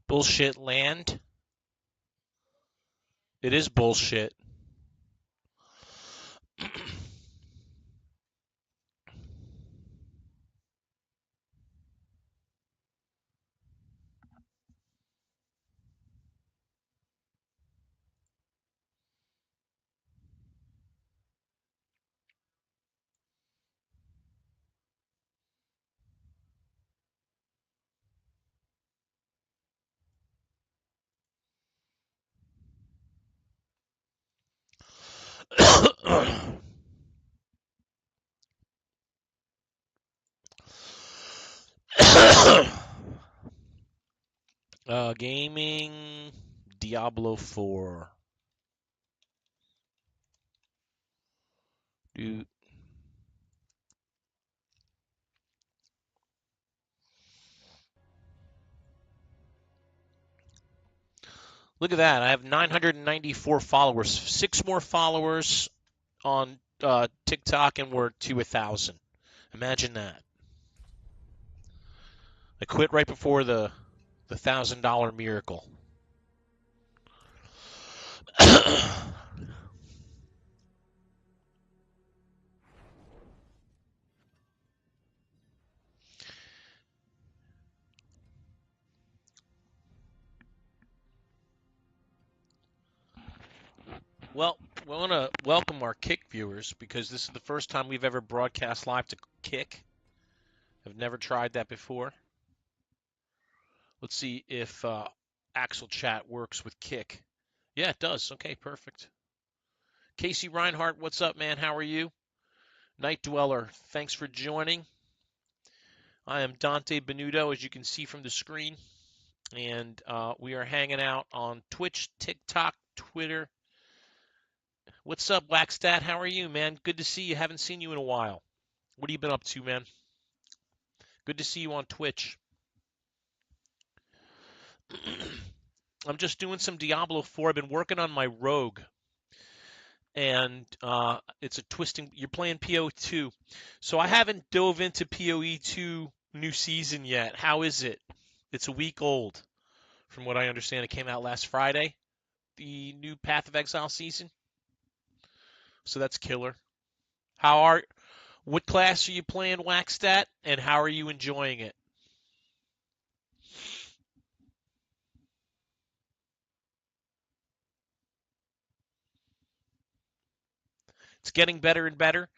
Bullshit land. It is bullshit. Gaming Diablo 4. Dude. Look at that. I have 994 followers. 6 more followers on TikTok, and we're to 1,000. Imagine that. I quit right before the $1,000 miracle. Well, we want to welcome our Kick viewers because this is the first time we've ever broadcast live to Kick. I've never tried that before. Let's see if Axel Chat works with Kick. Yeah, it does. Okay, perfect. Casey Reinhardt, what's up, man? How are you? Night Dweller, thanks for joining. I am Dante Benuto, as you can see from the screen, and we are hanging out on Twitch, TikTok, Twitter. What's up, Waxstat? How are you, man? Good to see you. Haven't seen you in a while. What have you been up to, man? Good to see you on Twitch. I'm just doing some Diablo 4. I've been working on my rogue, and it's a twisting. You're playing PoE2, so I haven't dove into PoE2 new season yet. How is it? It's a week old, from what I understand. It came out last Friday, the new Path of Exile season. So that's killer. What class are you playing, Waxstat, and how are you enjoying it? It's getting better and better.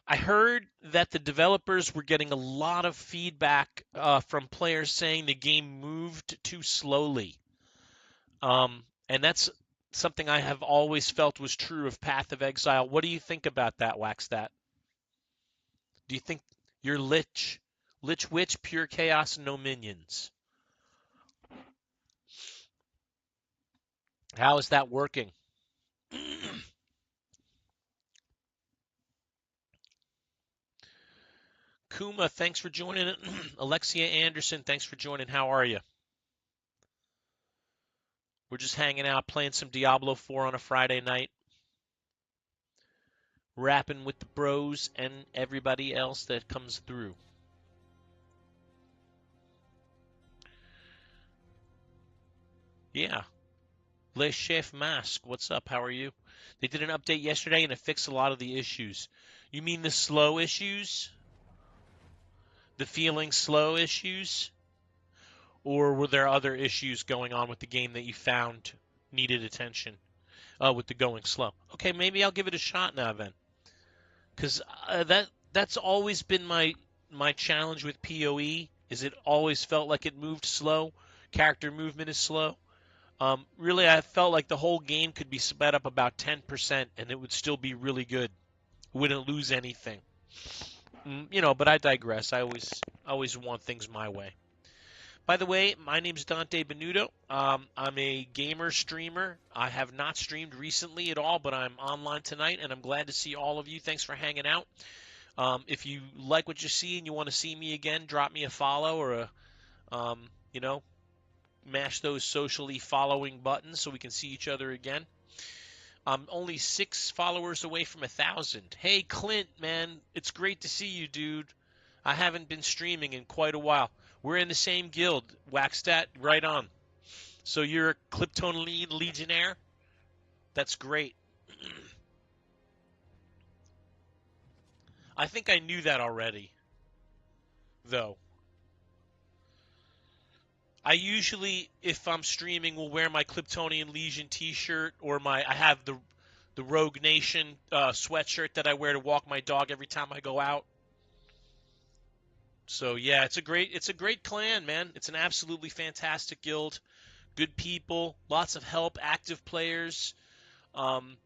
I heard that the developers were getting a lot of feedback from players saying the game moved too slowly. And that's something I have always felt was true of Path of Exile. What do you think about that, Waxstat? Do you think you're Lich Witch, pure chaos, no minions? How is that working? Kuma, thanks for joining. Alexia Anderson, thanks for joining. How are you? We're just hanging out, playing some Diablo 4 on a Friday night, rapping with the bros and everybody else that comes through. Yeah. Le Chef Mask, what's up? How are you? They did an update yesterday and it fixed a lot of the issues. You mean the slow issues? The feeling slow issues? Or were there other issues going on with the game that you found needed attention with the going slow? Okay, maybe I'll give it a shot now then. Because that's always been my challenge with PoE, is it always felt like it moved slow. Character movement is slow. Really, I felt like the whole game could be sped up about 10% and it would still be really good. Wouldn't lose anything. But I digress. I always want things my way. By the way, my name's Dante Benuto. I'm a gamer streamer. I have not streamed recently at all, but I'm online tonight, and I'm glad to see all of you. Thanks for hanging out. If you like what you see and you want to see me again, drop me a follow or you know, mash those socially following buttons so we can see each other again. I'm only 6 followers away from 1,000. Hey, Clint, man, it's great to see you, dude. I haven't been streaming in quite a while. We're in the same guild, Waxstat, right on. So you're a Kryptonian Legionnaire? That's great. I think I knew that already, though. I usually, if I'm streaming, will wear my Kryptonian Legion T-shirt or I have the Rogue Nation sweatshirt that I wear to walk my dog every time I go out. So yeah, it's a great clan, man. It's an absolutely fantastic guild. Good people, lots of help, active players, um,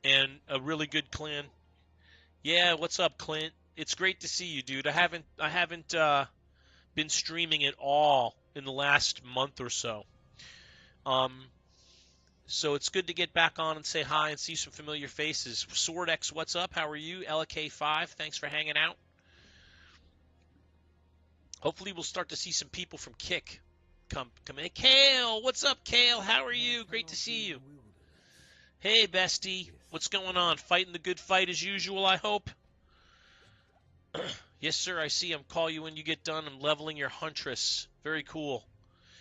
and a really good clan. Yeah, what's up, Clint? It's great to see you, dude. I haven't been streaming at all in the last month or so. Um, so it's good to get back on and say hi and see some familiar faces. SwordX, what's up? How are you? LK5, thanks for hanging out. Hopefully we'll start to see some people from Kick come in. Kale, what's up, Kale? How are you? Great to see you. Hey, bestie. What's going on? Fighting the good fight as usual, I hope? Yes, sir, I see him. Call you when you get done. I'm leveling your Huntress. Very cool.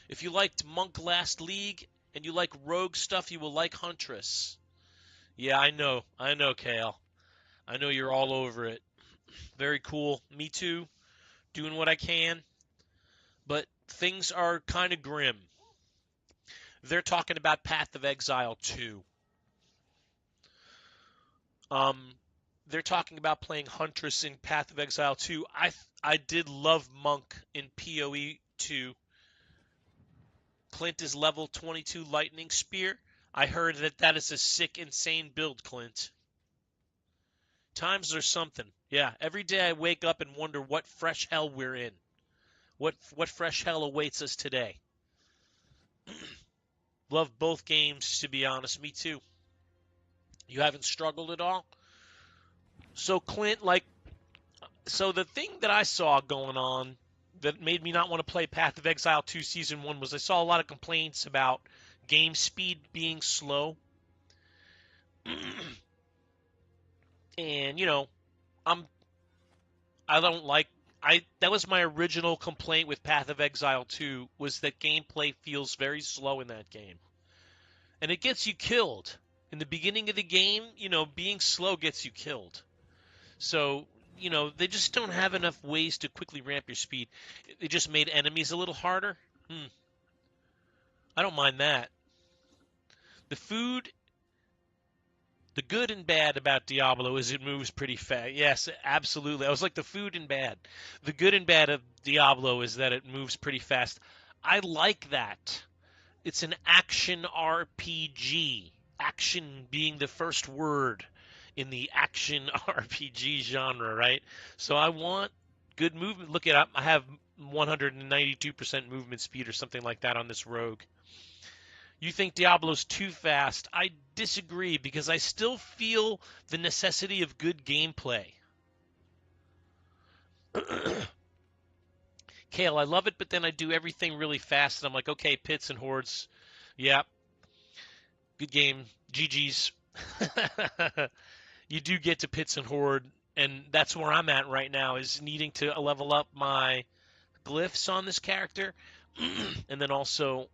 If you liked Monk last league and you like rogue stuff, you will like Huntress. Yeah, I know, Kale. I know you're all over it. Very cool. Me too. Doing what I can. But things are kind of grim. They're talking about Path of Exile 2. They're talking about playing Huntress in Path of Exile 2. I did love Monk in PoE 2. Clint is level 22 Lightning Spear. I heard that is a sick, insane build, Clint. Times are something. Yeah, every day I wake up and wonder what fresh hell we're in. What fresh hell awaits us today. Love both games, to be honest. Me too. You haven't struggled at all? So, Clint, so the thing that I saw going on that made me not want to play Path of Exile 2 Season 1 was I saw a lot of complaints about game speed being slow. And, I'm I don't like that was my original complaint with Path of Exile 2 was that gameplay feels very slow in that game. And it gets you killed. In the beginning of the game, being slow gets you killed. So, they just don't have enough ways to quickly ramp your speed. They just made enemies a little harder. I don't mind that. The food, the good and bad about Diablo is it moves pretty fast. Yes, absolutely. I was like the food and bad. The good and bad of Diablo is that it moves pretty fast. I like that. It's an action RPG. Action being the first word in the action RPG genre, right? So I want good movement. Look it up. I have 192% movement speed or something like that on this rogue. You think Diablo's too fast. I disagree because I still feel the necessity of good gameplay. Kale, I love it, but then I do everything really fast, and I'm like, okay, pits and hordes. Yeah, good game. GG's. You do get to pits and horde, and that's where I'm at right now, is needing to level up my glyphs on this character, and then also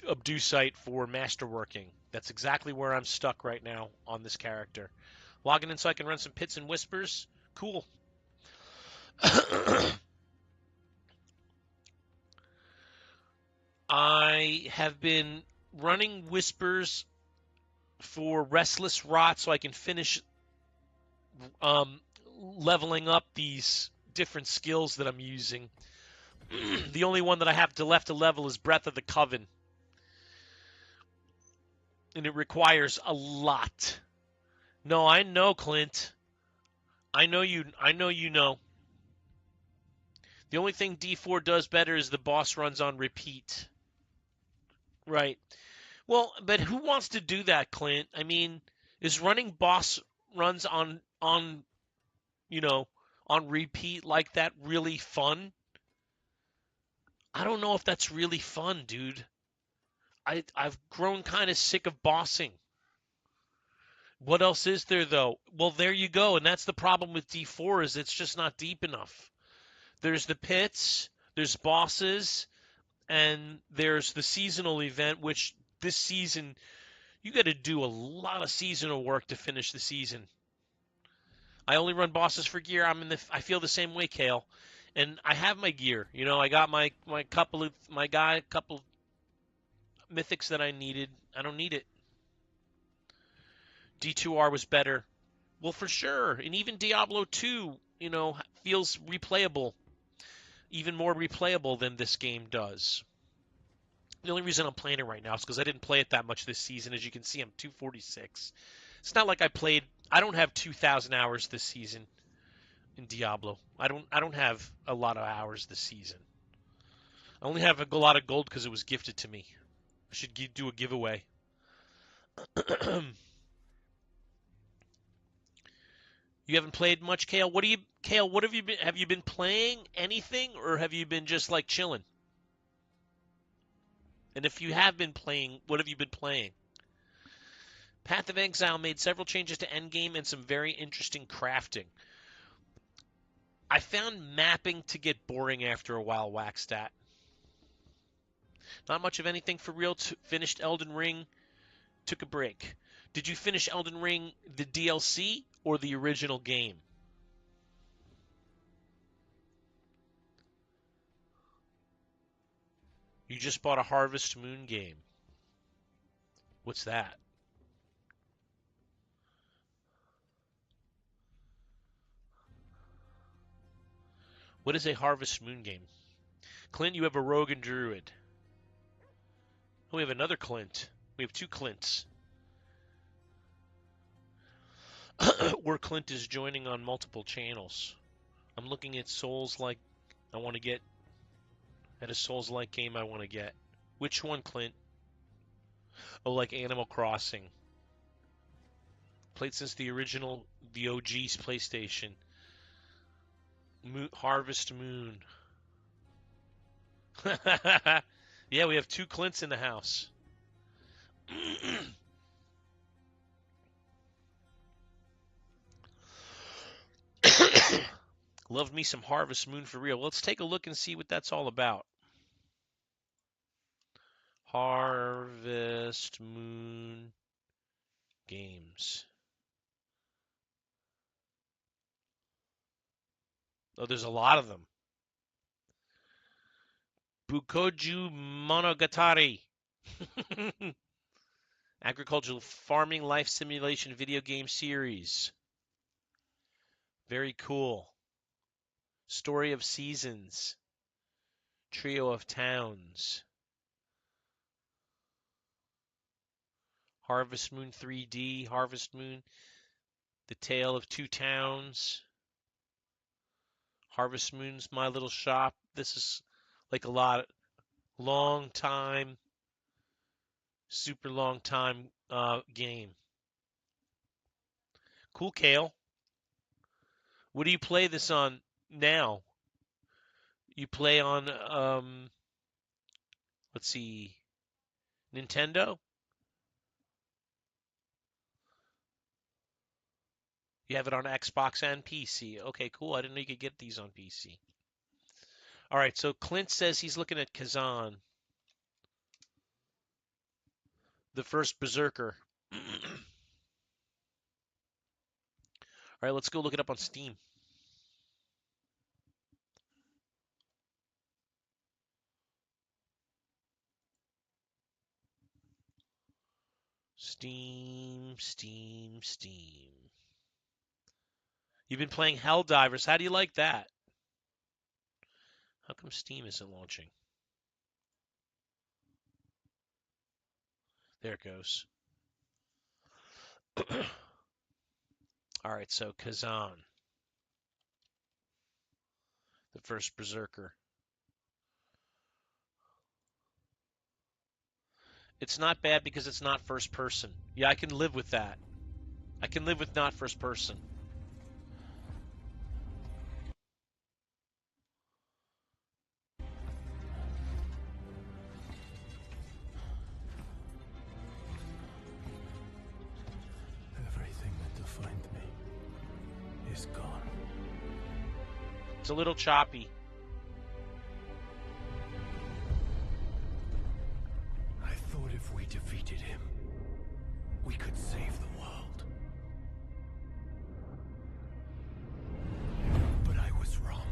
Abducite for masterworking. That's exactly where I'm stuck right now on this character. Logging in so I can run some pits and whispers. Cool. I have been running whispers for Restless Rot so I can finish leveling up these different skills that I'm using. The only one that I have left to level is Breath of the Coven. And it requires a lot. No, I know, Clint. I know you know. The only thing D4 does better is the boss runs on repeat. Right. Well, but who wants to do that, Clint? I mean, is running boss runs on repeat like that really fun? I don't know if that's really fun, dude. I've grown kind of sick of bossing. What else is there though? Well, there you go, and that's the problem with D4 is it's just not deep enough. There's the pits, there's bosses, And there's the seasonal event, which this season you got to do a lot of seasonal work to finish the season. I only run bosses for gear. I feel the same way, Kale, and I have my gear. You know, I got my couple mythics that I needed. I don't need it. D2R was better. Well, for sure, and even Diablo 2, you know, feels replayable, even more replayable than this game does. The only reason I'm playing it right now is because I didn't play it that much this season. As you can see, I'm 246. It's not like I don't have 2,000 hours this season in Diablo. I don't have a lot of hours this season. I only have a lot of gold because it was gifted to me. I should do a giveaway. You haven't played much, Kale. Kale? What have you been? Have you been playing anything, or have you been just like chilling? And if you have been playing, what have you been playing? Path of Exile made several changes to endgame and some very interesting crafting. I found mapping to get boring after a while, Waxstat. Not much of anything for real. Finished Elden Ring, took a break. Did you finish Elden Ring, the DLC, or the original game? You just bought a Harvest Moon game. What's that? What is a Harvest Moon game? Clint, you have a rogue and druid. Oh, we have another Clint. We have two Clints. Where Clint is joining on multiple channels. I'm looking at Souls-like I want to get. At a Souls-like game I want to get. Which one, Clint? Oh, like Animal Crossing. Played since the OG's PlayStation. Harvest Moon. Yeah, we have two Clints in the house. Loved me some Harvest Moon for real. Let's take a look and see what that's all about. Harvest Moon games. Oh, there's a lot of them. Bukoju Monogatari. Agricultural farming life simulation video game series. Very cool. Story of Seasons. Trio of Towns. Harvest Moon 3D. Harvest Moon. The Tale of Two Towns. Harvest Moon's My Little Shop. This is like a long time, super long time game. Cool, Kale. What do you play this on now? You play on, let's see, Nintendo? You have it on Xbox and PC. Okay, cool. I didn't know you could get these on PC. All right, so Clint says he's looking at Kazan, the first Berserker. All right, let's go look it up on Steam. Steam. You've been playing Helldivers. How do you like that? How come Steam isn't launching? There it goes. All right, so Kazan, the first Berserker. It's not bad because it's not first person. Yeah, I can live with that. I can live with not first person. Everything that defined me is gone. It's a little choppy. could save the world. But I was wrong.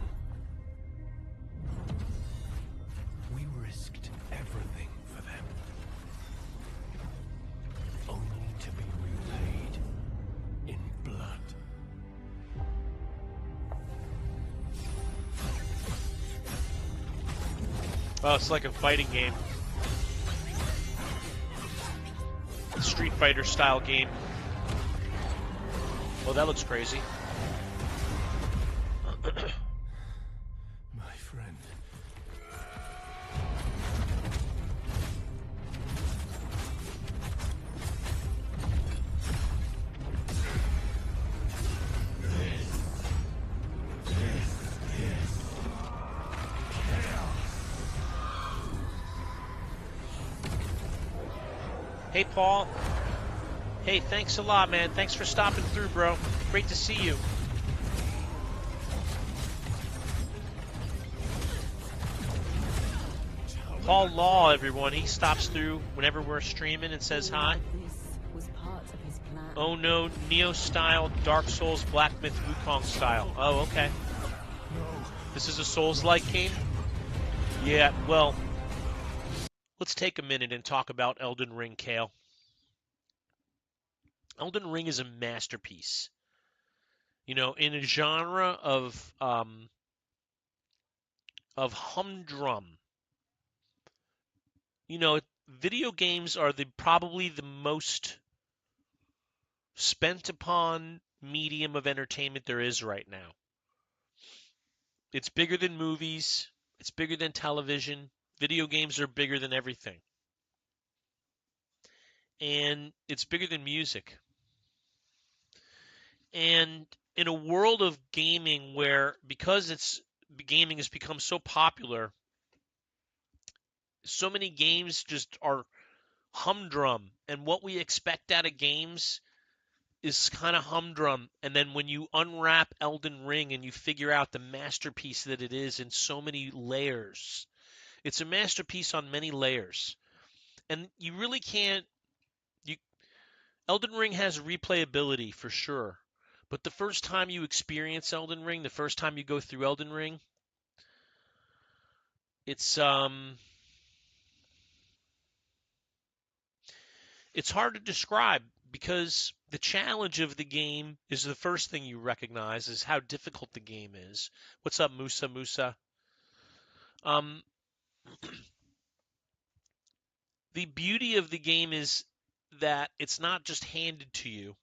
We risked everything for them, only to be repaid in blood. Oh, it's like a fighting game. Street Fighter style game. Oh, that looks crazy. My friend. Hey, Paul. Hey, thanks a lot, man. Thanks for stopping through, bro. Great to see you. Paul Law, everyone. He stops through whenever we're streaming and says hi. Oh no, Neo style, Dark Souls, Black Myth, Wukong style. Oh, okay. This is a Souls-like game? Yeah, well, let's take a minute and talk about Elden Ring, Kale. Elden Ring is a masterpiece. You know, in a genre of humdrum. You know, video games are probably the most spent upon medium of entertainment there is right now. It's bigger than movies. It's bigger than television. Video games are bigger than everything. And it's bigger than music. And in a world of gaming where, because gaming has become so popular, so many games just are humdrum. And what we expect out of games is kind of humdrum. And then when you unwrap Elden Ring and you figure out the masterpiece that it is in so many layers, it's a masterpiece on many layers. And you really can't. Elden Ring has replayability for sure. But the first time you experience Elden Ring, the first time you go through Elden Ring, it's hard to describe because the challenge of the game is the first thing you recognize is how difficult the game is. What's up, Musa Musa? Um, the beauty of the game is that it's not just handed to you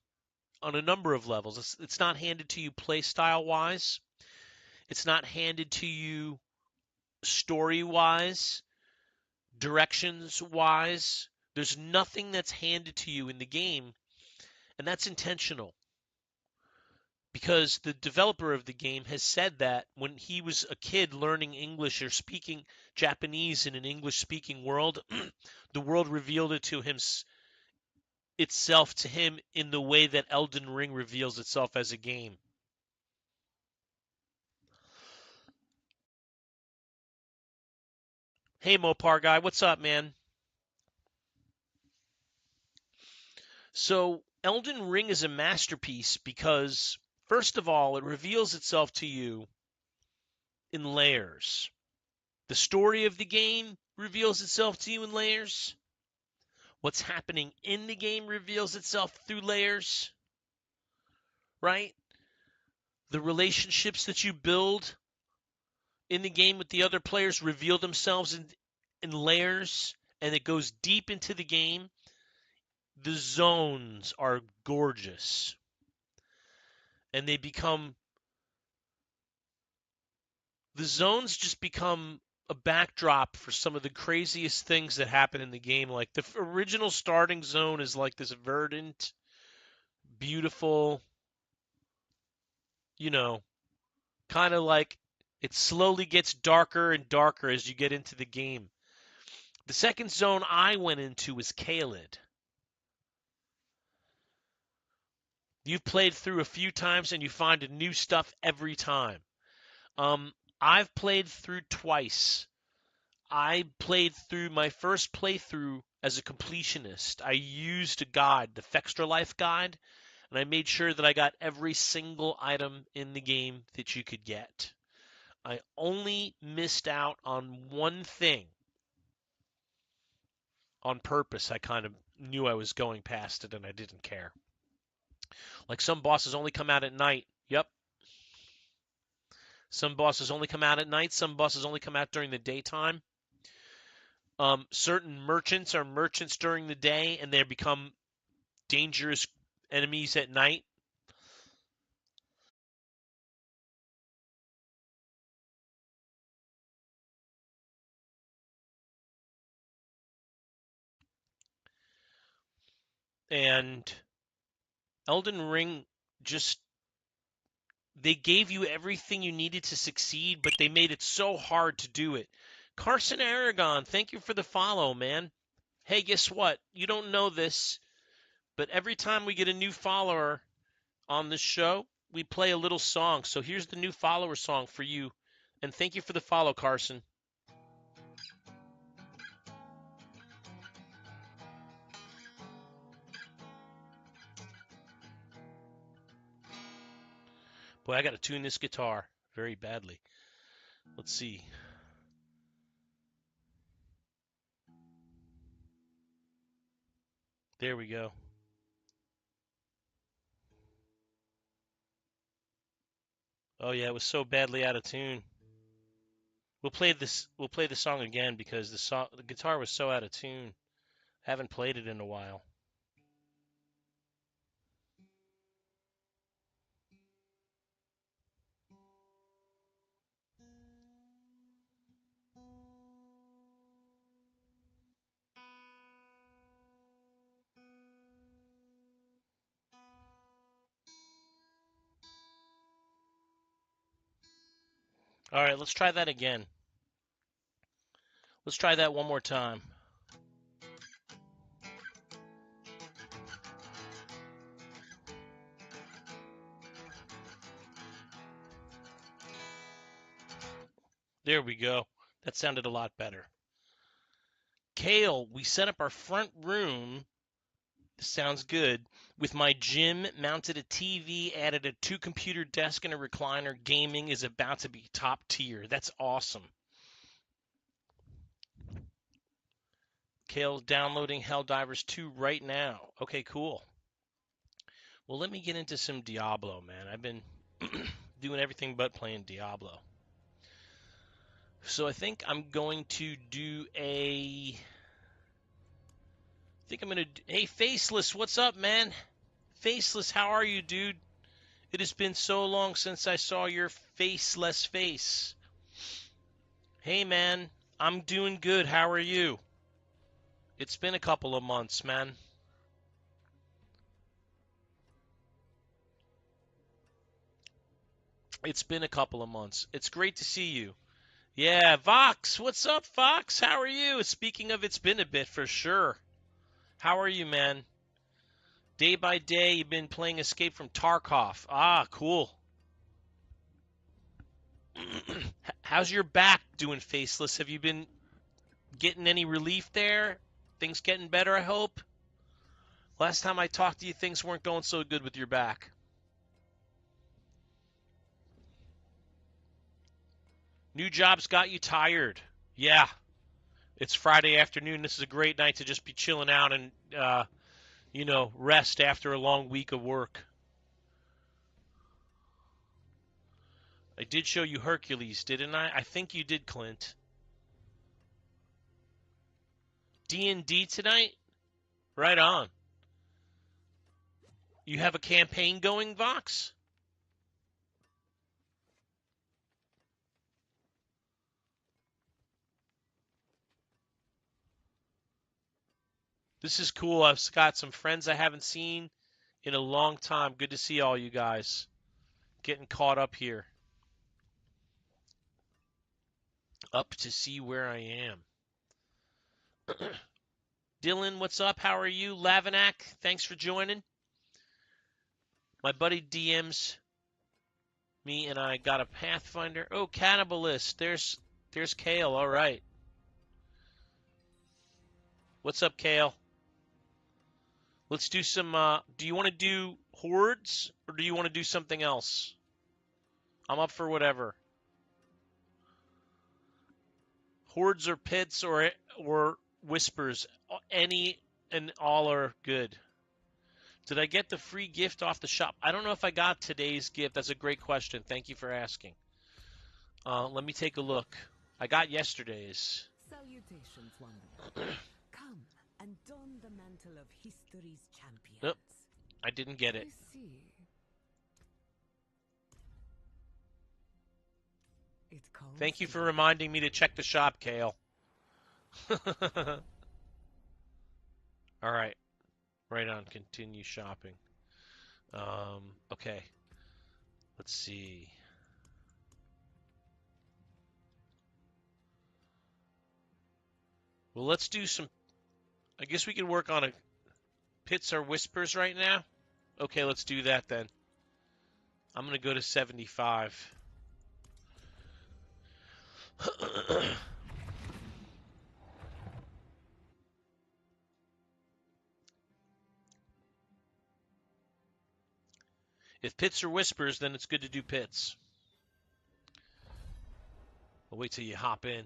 on a number of levels. It's not handed to you play style wise. It's not handed to you story wise, directions wise. There's nothing that's handed to you in the game, and that's intentional because the developer of the game has said that when he was a kid learning English or speaking Japanese in an English speaking world, the world revealed it to him itself to him in the way that Elden Ring reveals itself as a game. Hey Mopar guy, what's up, man? So Elden Ring is a masterpiece because first of all, it reveals itself to you in layers. The story of the game reveals itself to you in layers. What's happening in the game reveals itself through layers, right? The relationships that you build in the game with the other players reveal themselves in layers, and it goes deep into the game. The zones are gorgeous, and the zones just become a backdrop for some of the craziest things that happen in the game. Like the original starting zone is like this verdant, beautiful, you know, kind of like it slowly gets darker and darker as you get into the game. The second zone I went into was Caelid. You've played through a few times and you find new stuff every time. I've played through twice. I played through my first playthrough as a completionist. I used a guide, the Fextra Life guide, and I made sure that I got every single item in the game that you could get. I only missed out on one thing on purpose. I kind of knew I was going past it and I didn't care. Like some bosses only come out at night. Yep. Some bosses only come out at night. Some bosses only come out during the daytime. Certain merchants are merchants during the day and they become dangerous enemies at night. And Elden Ring just they gave you everything you needed to succeed, but they made it so hard to do it. Carson Aragon, thank you for the follow, man. Hey, guess what? You don't know this, but every time we get a new follower on this show, we play a little song. So here's the new follower song for you. And thank you for the follow, Carson. Boy, I got to tune this guitar very badly. Let's see. There we go. Oh yeah, it was so badly out of tune. We'll play the song again because the guitar was so out of tune. I haven't played it in a while. All right, let's try that again. Let's try that one more time. There we go. That sounded a lot better. Kale, we set up our front room. This sounds good. With my gym, mounted a TV, added a 2-computer desk and a recliner. Gaming is about to be top tier. That's awesome. Kale's downloading Helldivers 2 right now. Okay, cool. Well, let me get into some Diablo, man. I've been doing everything but playing Diablo. So I think I'm going to do a... Hey, Faceless, what's up, man? Faceless, how are you, dude? It has been so long since I saw your faceless face. Hey, man, I'm doing good. How are you? It's been a couple of months, man. It's been a couple of months. It's great to see you. Yeah, Vox, what's up, Vox? How are you? Speaking of, it's been a bit for sure. How are you, man? Day by day, you've been playing Escape from Tarkov. Ah, cool. How's your back doing, Faceless? Have you been getting any relief there? Things getting better, I hope? Last time I talked to you, things weren't going so good with your back. New jobs got you tired. Yeah. It's Friday afternoon. This is a great night to just be chilling out and, rest after a long week of work. I did show you Hercules, didn't I? I think you did, Clint. D&D tonight? Right on. You have a campaign going, Vox? This is cool. I've got some friends I haven't seen in a long time. Good to see all you guys. Getting caught up here. Up to see where I am. Dylan, what's up? How are you? Lavinac, thanks for joining. My buddy DMs me and I got a Pathfinder. Oh, Cannibalist. There's Kale. All right. What's up, Kale? Let's do some, do you want to do hordes, or do you want to do something else? I'm up for whatever. Hordes or pits or whispers. Any and all are good. Did I get the free gift off the shop? I don't know if I got today's gift. That's a great question. Thank you for asking. Let me take a look. I got yesterday's. Salutations, Wanderer. Come and don the mantle of history's champions. Nope, I didn't get it. I see. It calls Thank you for me. reminding me to check the shop, Kale. All right. Right on. Continue shopping. Okay. Let's see. Well, let's do some. I guess we could work on a pits or whispers right now. Okay, let's do that then. I'm going to go to 75. If pits are whispers, then it's good to do pits. I'll wait till you hop in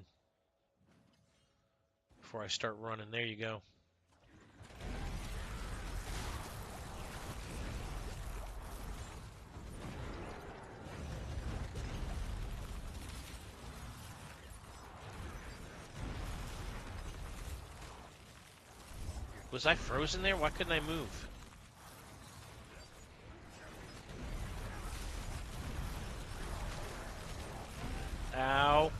before I start running. There you go. Was I frozen there? Why couldn't I move? Ow.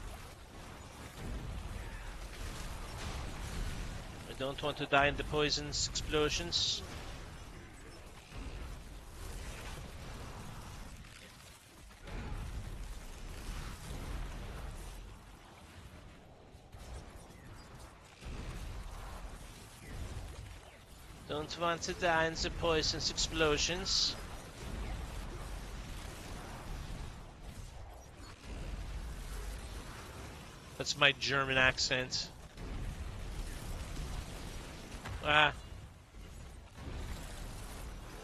I don't want to die in the poison's explosions. Don't want to die in the poison's explosions. That's my German accent. Ah.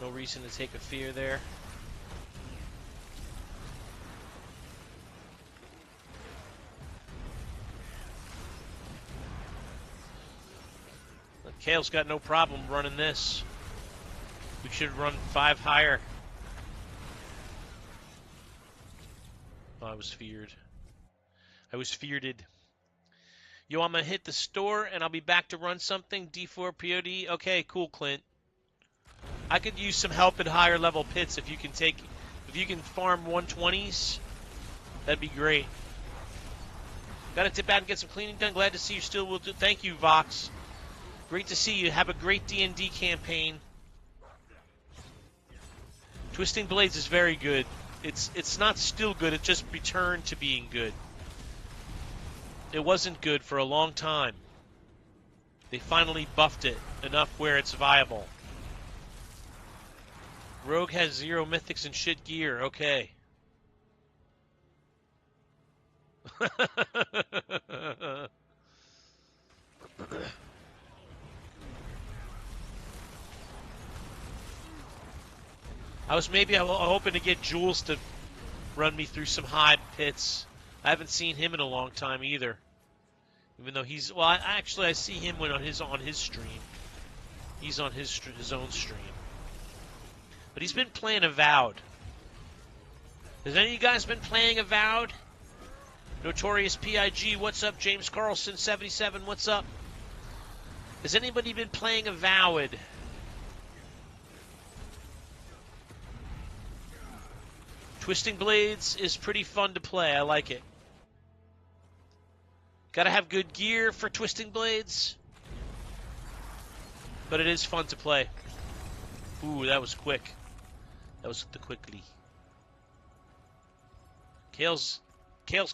No reason to take a fear there. Kale's got no problem running this. We should run 5 higher. Oh, I was feared. I was feared. Yo, I'm going to hit the store, and I'll be back to run something. D4 POD. Okay, cool, Clint. I could use some help at higher level pits if you can farm 120s. That'd be great. Got to tip out and get some cleaning done. Glad to see you still will do. Thank you, Vox. Great to see you. Have a great D&D campaign. Twisting Blades is very good. It's not still good. It just returned to being good. It wasn't good for a long time. They finally buffed it enough where it's viable. Rogue has 0 mythics and shit gear. Okay. I was hoping to get Jules to run me through some high pits. I haven't seen him in a long time either. Even though he's I see him when on his stream. He's on his own stream. But he's been playing Avowed. Has any of you guys been playing Avowed? Notorious PIG, what's up? James Carlson 77, what's up? Has anybody been playing Avowed? Twisting Blades is pretty fun to play. I like it. Gotta have good gear for Twisting Blades. But it is fun to play. Ooh, that was quick. That was the quickly. Kale's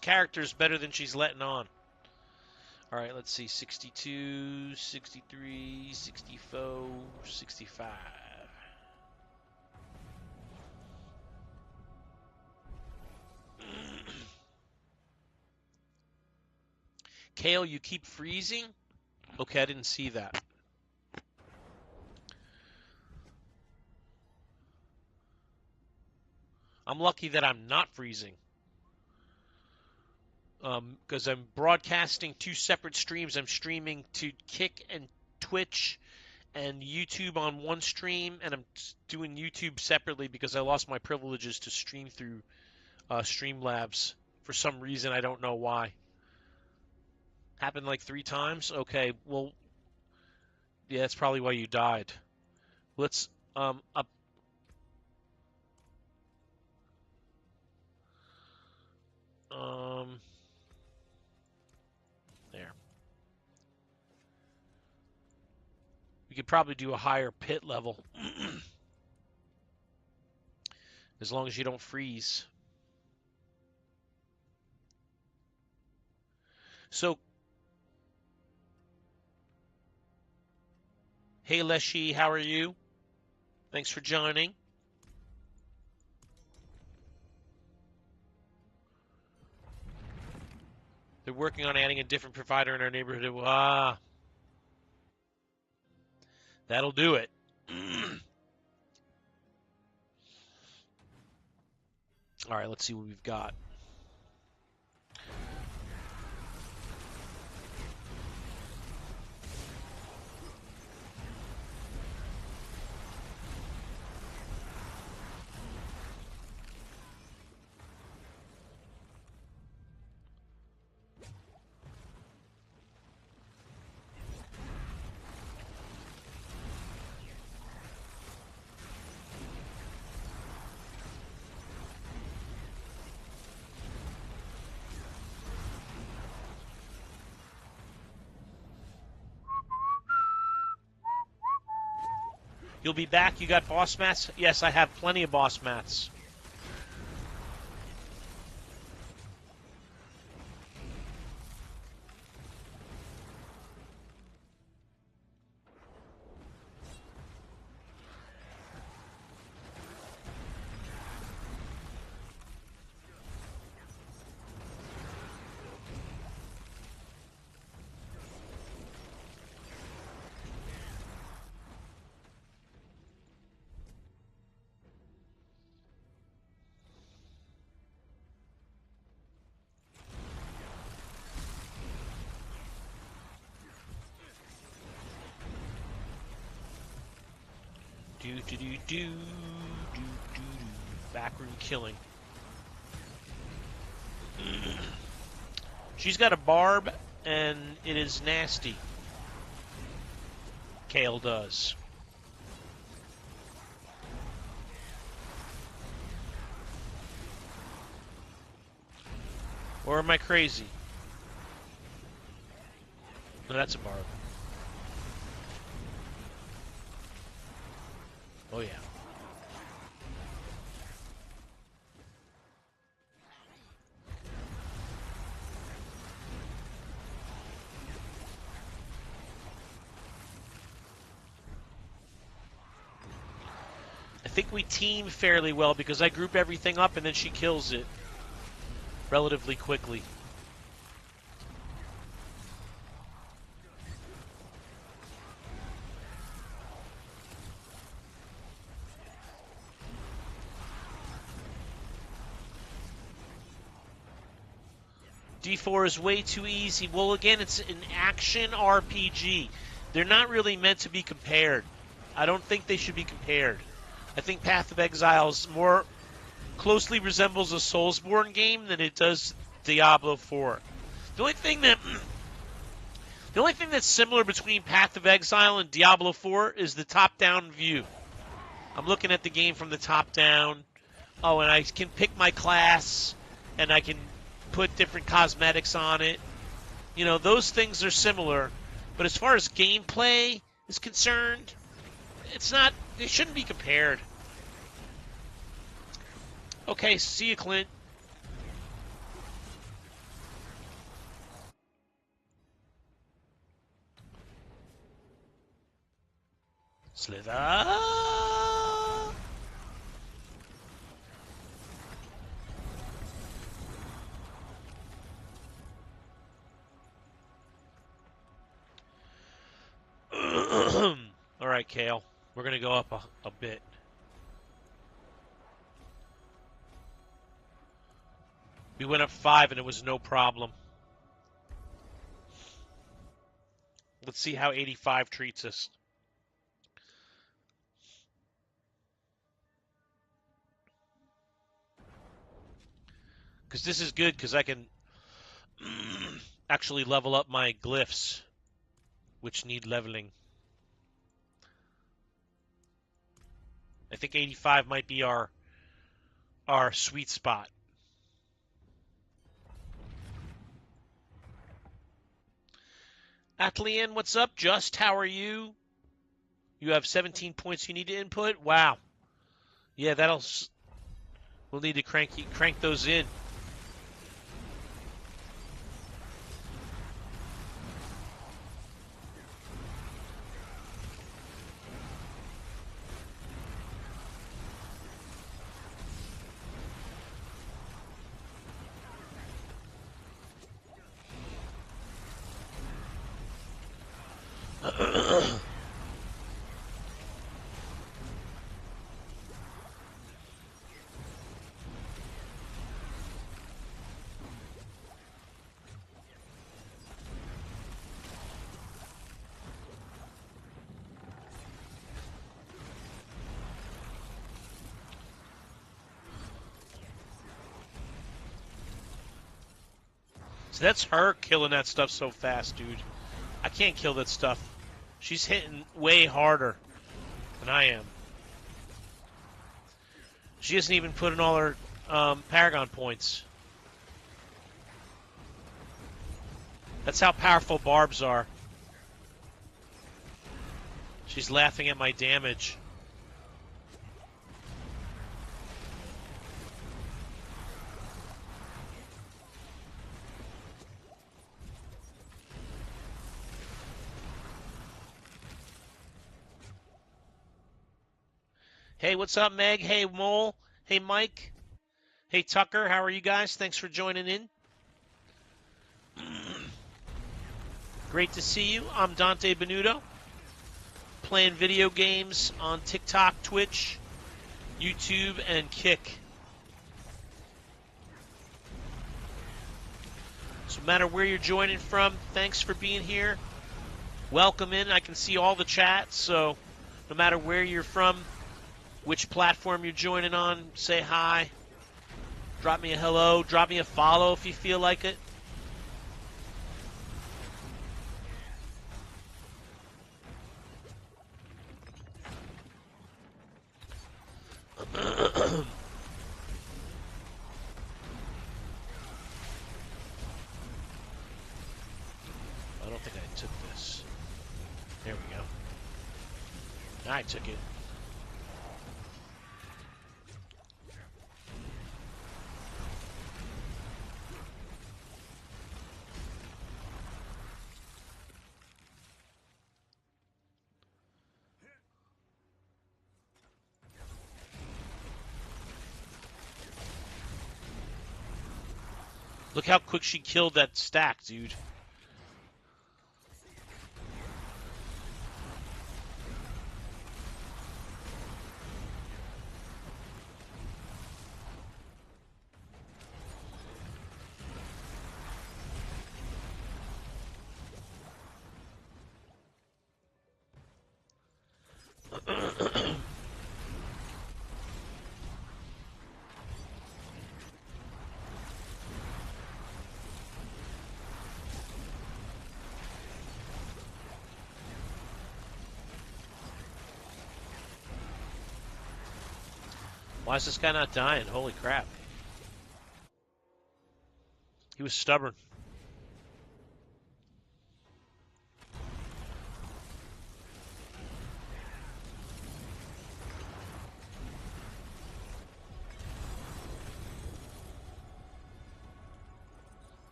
character's better than she's letting on. Alright, let's see. 62, 63, 64, 65. Kale, you keep freezing? Okay, I didn't see that. I'm lucky that I'm not freezing. Because I'm broadcasting 2 separate streams. I'm streaming to Kick and Twitch and YouTube on one stream, and I'm doing YouTube separately because I lost my privileges to stream through Streamlabs for some reason. I don't know why. Happened like 3 times? Okay, well, yeah, that's probably why you died. Let's up. There. We could probably do a higher pit level. As long as you don't freeze. So, hey Leshy, how are you? Thanks for joining. They're working on adding a different provider in our neighborhood. Ah, that'll do it. All right, let's see what we've got. You'll be back? You got boss mats? Yes, I have plenty of boss mats. Do. Backroom killing. She's got a barb, and it is nasty. Kale does. Or am I crazy? No, that's a barb. Oh, yeah. I think we team fairly well because I group everything up and then she kills it relatively quickly. D4 is way too easy. Well, again, it's an action RPG. They're not really meant to be compared. I don't think they should be compared. I think Path of Exiles more closely resembles a Soulsborne game than it does Diablo 4. The only thing that's similar between Path of Exile and Diablo 4 is the top-down view. I'm looking at the game from the top down. Oh, and I can pick my class, and I can put different cosmetics on it. You know, those things are similar. But as far as gameplay is concerned, they shouldn't be compared. Okay, see you, Clint. Slither. All right, Kale. We're going to go up a bit. We went up 5 and it was no problem. Let's see how 85 treats us. Because this is good because I can actually level up my glyphs, which need leveling. I think 85 might be our sweet spot. Atlian, what's up? Just, how are you? You have 17 points you need to input? Wow. Yeah, we'll need to crank those in. So that's her killing that stuff so fast, dude. I can't kill that stuff. She's hitting way harder than I am. She hasn't even put in all her Paragon points. That's how powerful barbs are. She's laughing at my damage. Hey, what's up, Meg? Hey, Mole. Hey, Mike. Hey, Tucker. How are you guys? Thanks for joining in. Great to see you. I'm Dante Benuto. Playing video games on TikTok, Twitch, YouTube, and Kick. So no matter where you're joining from, thanks for being here. Welcome in. I can see all the chats, so no matter where you're from, which platform you're joining on, say hi. Drop me a hello. Drop me a follow if you feel like it. I don't think I took this. There we go. I took it. Look how quick she killed that stack, dude. Why is this guy not dying? Holy crap. He was stubborn.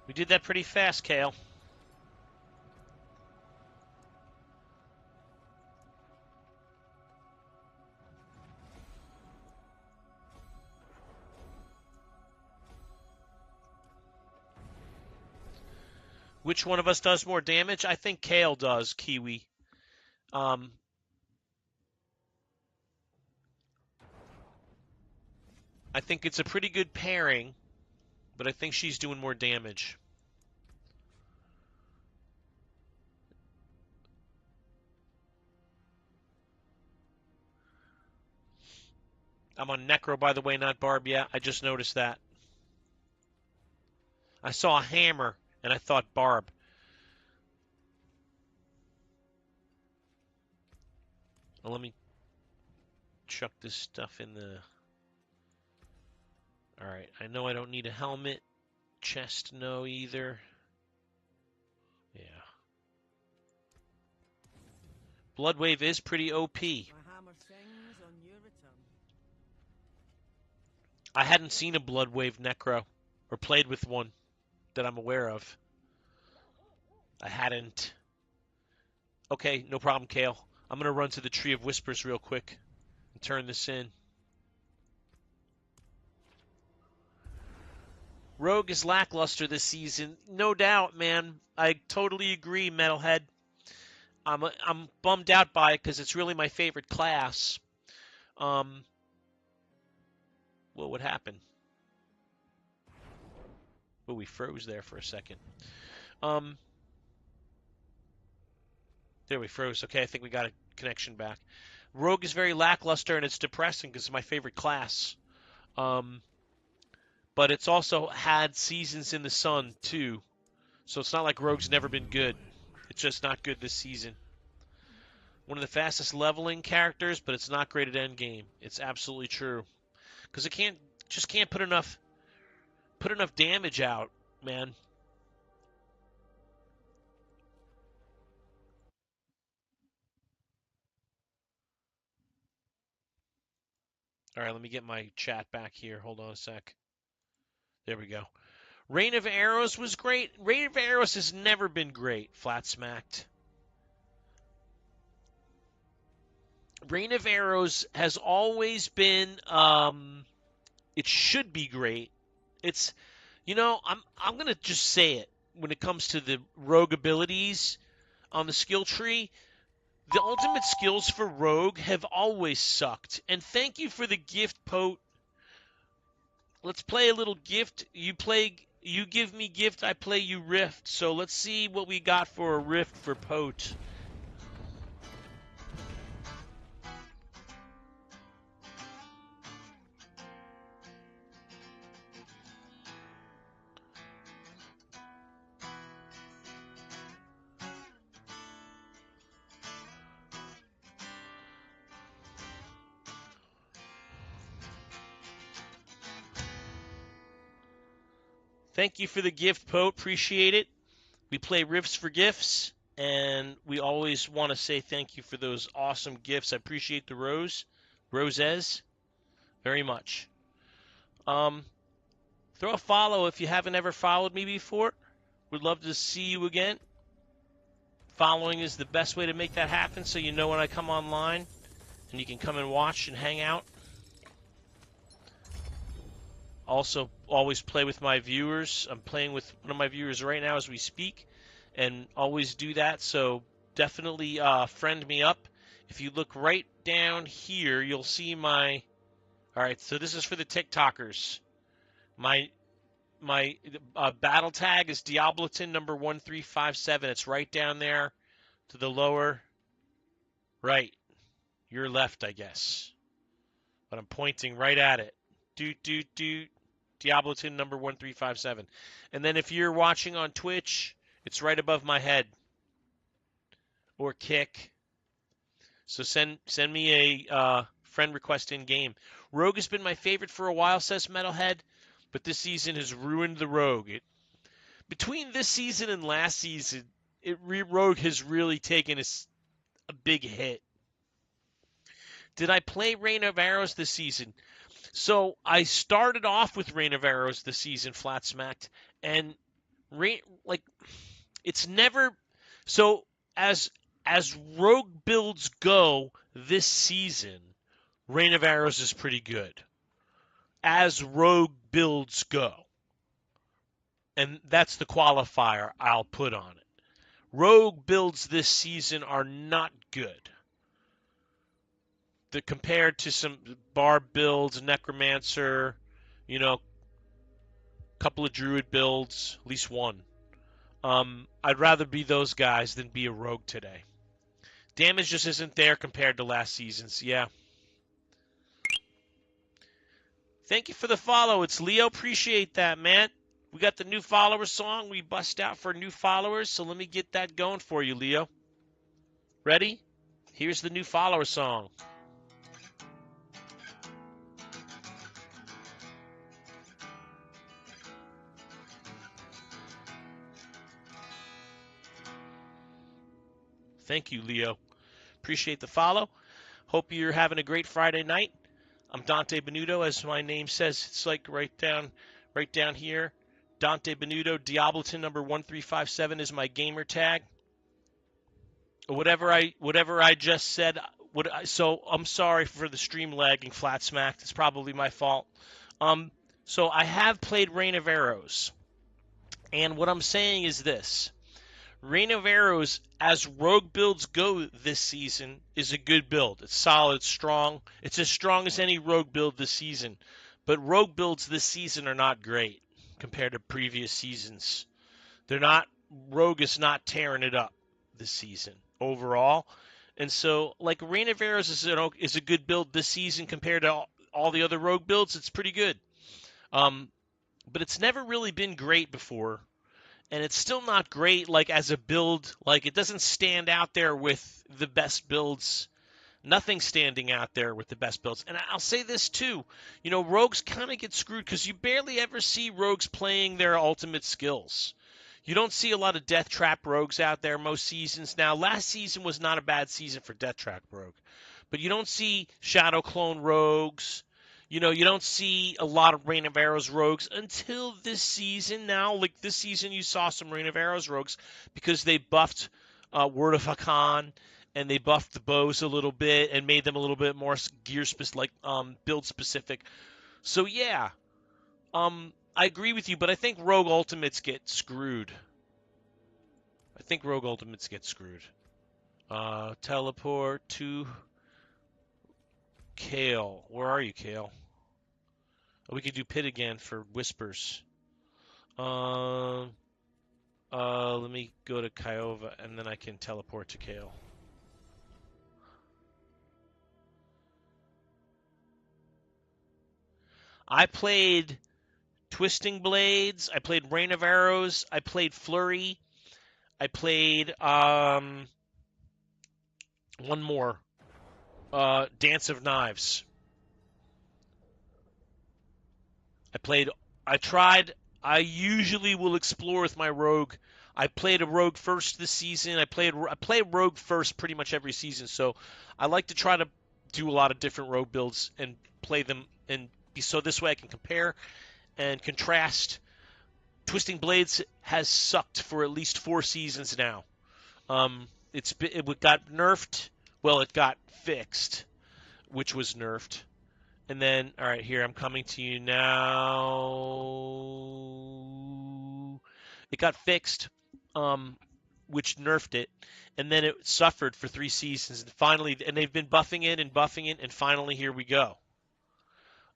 We did that pretty fast, Kale. Which one of us does more damage? I think Kale does, Kiwi. I think it's a pretty good pairing, but I think she's doing more damage. I'm on Necro, by the way, not Barb yet. I just noticed that. I saw a hammer, and I thought Barb. Well, let me chuck this stuff in the... Alright, I know I don't need a helmet. Chest, no either. Yeah. Bloodwave is pretty OP. My hammer sings on your return. I hadn't seen a Bloodwave Necro, or played with one that I'm aware of. I hadn't. Okay, no problem, Kale. I'm going to run to the Tree of Whispers real quick and turn this in. Rogue is lackluster this season. No doubt, man. I totally agree, Metalhead. I'm bummed out by it because it's really my favorite class. Well, what happened? Well, we froze there for a second. There we froze. Okay, I think we got a connection back. Rogue is very lackluster, and it's depressing because it's my favorite class. But it's also had seasons in the sun, too. So it's not like Rogue's never been good. It's just not good this season. One of the fastest leveling characters, but it's not great at endgame. It's absolutely true. Because it just can't put enough damage out, man. All right, let me get my chat back here. Hold on a sec. There we go. Rain of Arrows was great. Rain of Arrows has never been great, flat smacked. Rain of Arrows has always been it should be great. It's I'm going to just say it when it comes to the rogue abilities on the skill tree. The ultimate skills for Rogue have always sucked. And thank you for the gift, Pote. Let's play a little gift. You give me gift, I play you Rift. So let's see what we got for a Rift for Pote. Thank you for the gift, Pote. Appreciate it. We play Riffs for gifts, and we always want to say thank you for those awesome gifts. I appreciate the roses, very much. Throw a follow if you haven't ever followed me before. Would love to see you again. Following is the best way to make that happen, so you know when I come online, and you can come and watch and hang out. Also, always play with my viewers. I'm playing with one of my viewers right now as we speak, and always do that. So definitely friend me up. If you look right down here, you'll see my... All right, so this is for the TikTokers. My battle tag is Diabloton number 1357. It's right down there to the lower right. Your left, I guess. But I'm pointing right at it. Diabloton number 1357. And then if you're watching on Twitch, it's right above my head. Or Kick. So send me a friend request in game. Rogue has been my favorite for a while, says Metalhead, but this season has ruined the Rogue. Between this season and last season, Rogue has really taken a big hit. Did I play Rain of Arrows this season? So I started off with Rain of Arrows this season, flat smacked, and it's never so as Rogue builds go this season, Rain of Arrows is pretty good. As Rogue builds go. And that's the qualifier I'll put on it. Rogue builds this season are not good. Compared to some Barb builds, Necromancer, You know, couple of druid builds, at least one. I'd rather be those guys than be a rogue today. Damage just isn't there compared to last season's. Yeah. Thank you for the follow. It's Leo. Appreciate that, man. We got the new follower song. We bust out for new followers, so let me get that going for you, Leo. Ready? Here's the new follower song. Thank you, Leo. Appreciate the follow. Hope you're having a great Friday night. I'm Dante Benuto, as my name says. It's like right down here. Dante Benuto, Diableton number 1357 is my gamer tag. Whatever I just said. So I'm sorry for the stream lagging flat smacked. It's probably my fault. So I have played Reign of Arrows, and what I'm saying is this: Reign of Arrows, as rogue builds go this season, is a good build. It's solid, it's strong. It's as strong as any rogue build this season. But rogue builds this season are not great compared to previous seasons. They're not. Rogue is not tearing it up this season overall. And so, like, Reign of Arrows is a good build this season compared to all the other rogue builds. It's pretty good. But it's never really been great before. And it's still not great, like, as a build. Like, it doesn't stand out there with the best builds. Nothing standing out there with the best builds. And I'll say this, too. You know, rogues kind of get screwed because you barely ever see rogues playing their ultimate skills. You don't see a lot of Death Trap rogues out there most seasons. Now, last season was not a bad season for Death Trap rogue. But you don't see Shadow Clone rogues. You know, you don't see a lot of Reign of Arrows rogues until this season. Now, like this season, you saw some Reign of Arrows rogues because they buffed Word of Hakan and they buffed the bows a little bit and made them a little bit more gear specific, build specific. So yeah, I agree with you, but I think rogue ultimates get screwed. Teleport to Kale. Where are you, Kale? Oh, we could do Pit again for Whispers. Let me go to Kyova, and then I can teleport to Kale. I played Twisting Blades. I played Reign of Arrows. I played Flurry. I played one more. Dance of Knives. I usually will explore with my rogue. I played a rogue first this season. I play rogue first pretty much every season, so I like to try to do a lot of different rogue builds and play them, and so this way I can compare and contrast. Twisting Blades has sucked for at least 4 seasons now. It got nerfed. Well, it got fixed, which was nerfed. And then, all right, here, I'm coming to you now. It got fixed, which nerfed it. And then it suffered for 3 seasons. And finally, and they've been buffing it, and finally, here we go.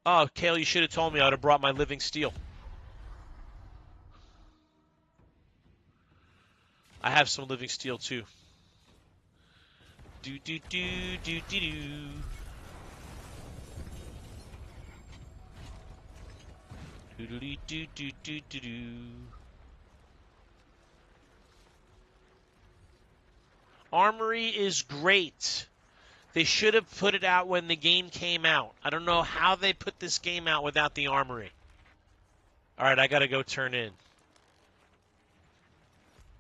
Oh, Kale, you should have told me. I would have brought my Living Steel. I have some Living Steel, too. Do. Armory is great. They should have put it out when the game came out. I don't know how they put this game out without the armory. All right, I got to go turn in.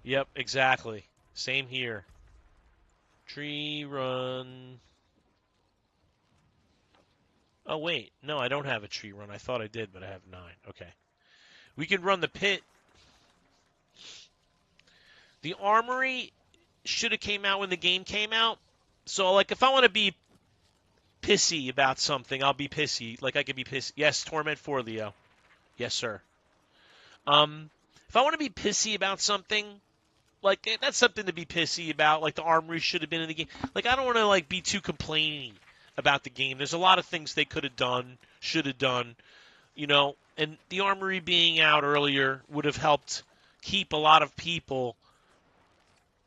Yep, exactly. Same here. Tree run. Oh, wait. No, I don't have a tree run. I thought I did, but I have 9. Okay. We can run the pit. The armory should have came out when the game came out. So, like, if I want to be pissy about something, I'll be pissy. Like, I could be pissy. Yes, Torment 4, Leo. Yes, sir. If I want to be pissy about something, like, that's something to be pissy about. Like, the armory should have been in the game. Like, I don't want to, like, be too complaining about the game. There's a lot of things they could have done, should have done. you know, and the armory being out earlier would have helped keep a lot of people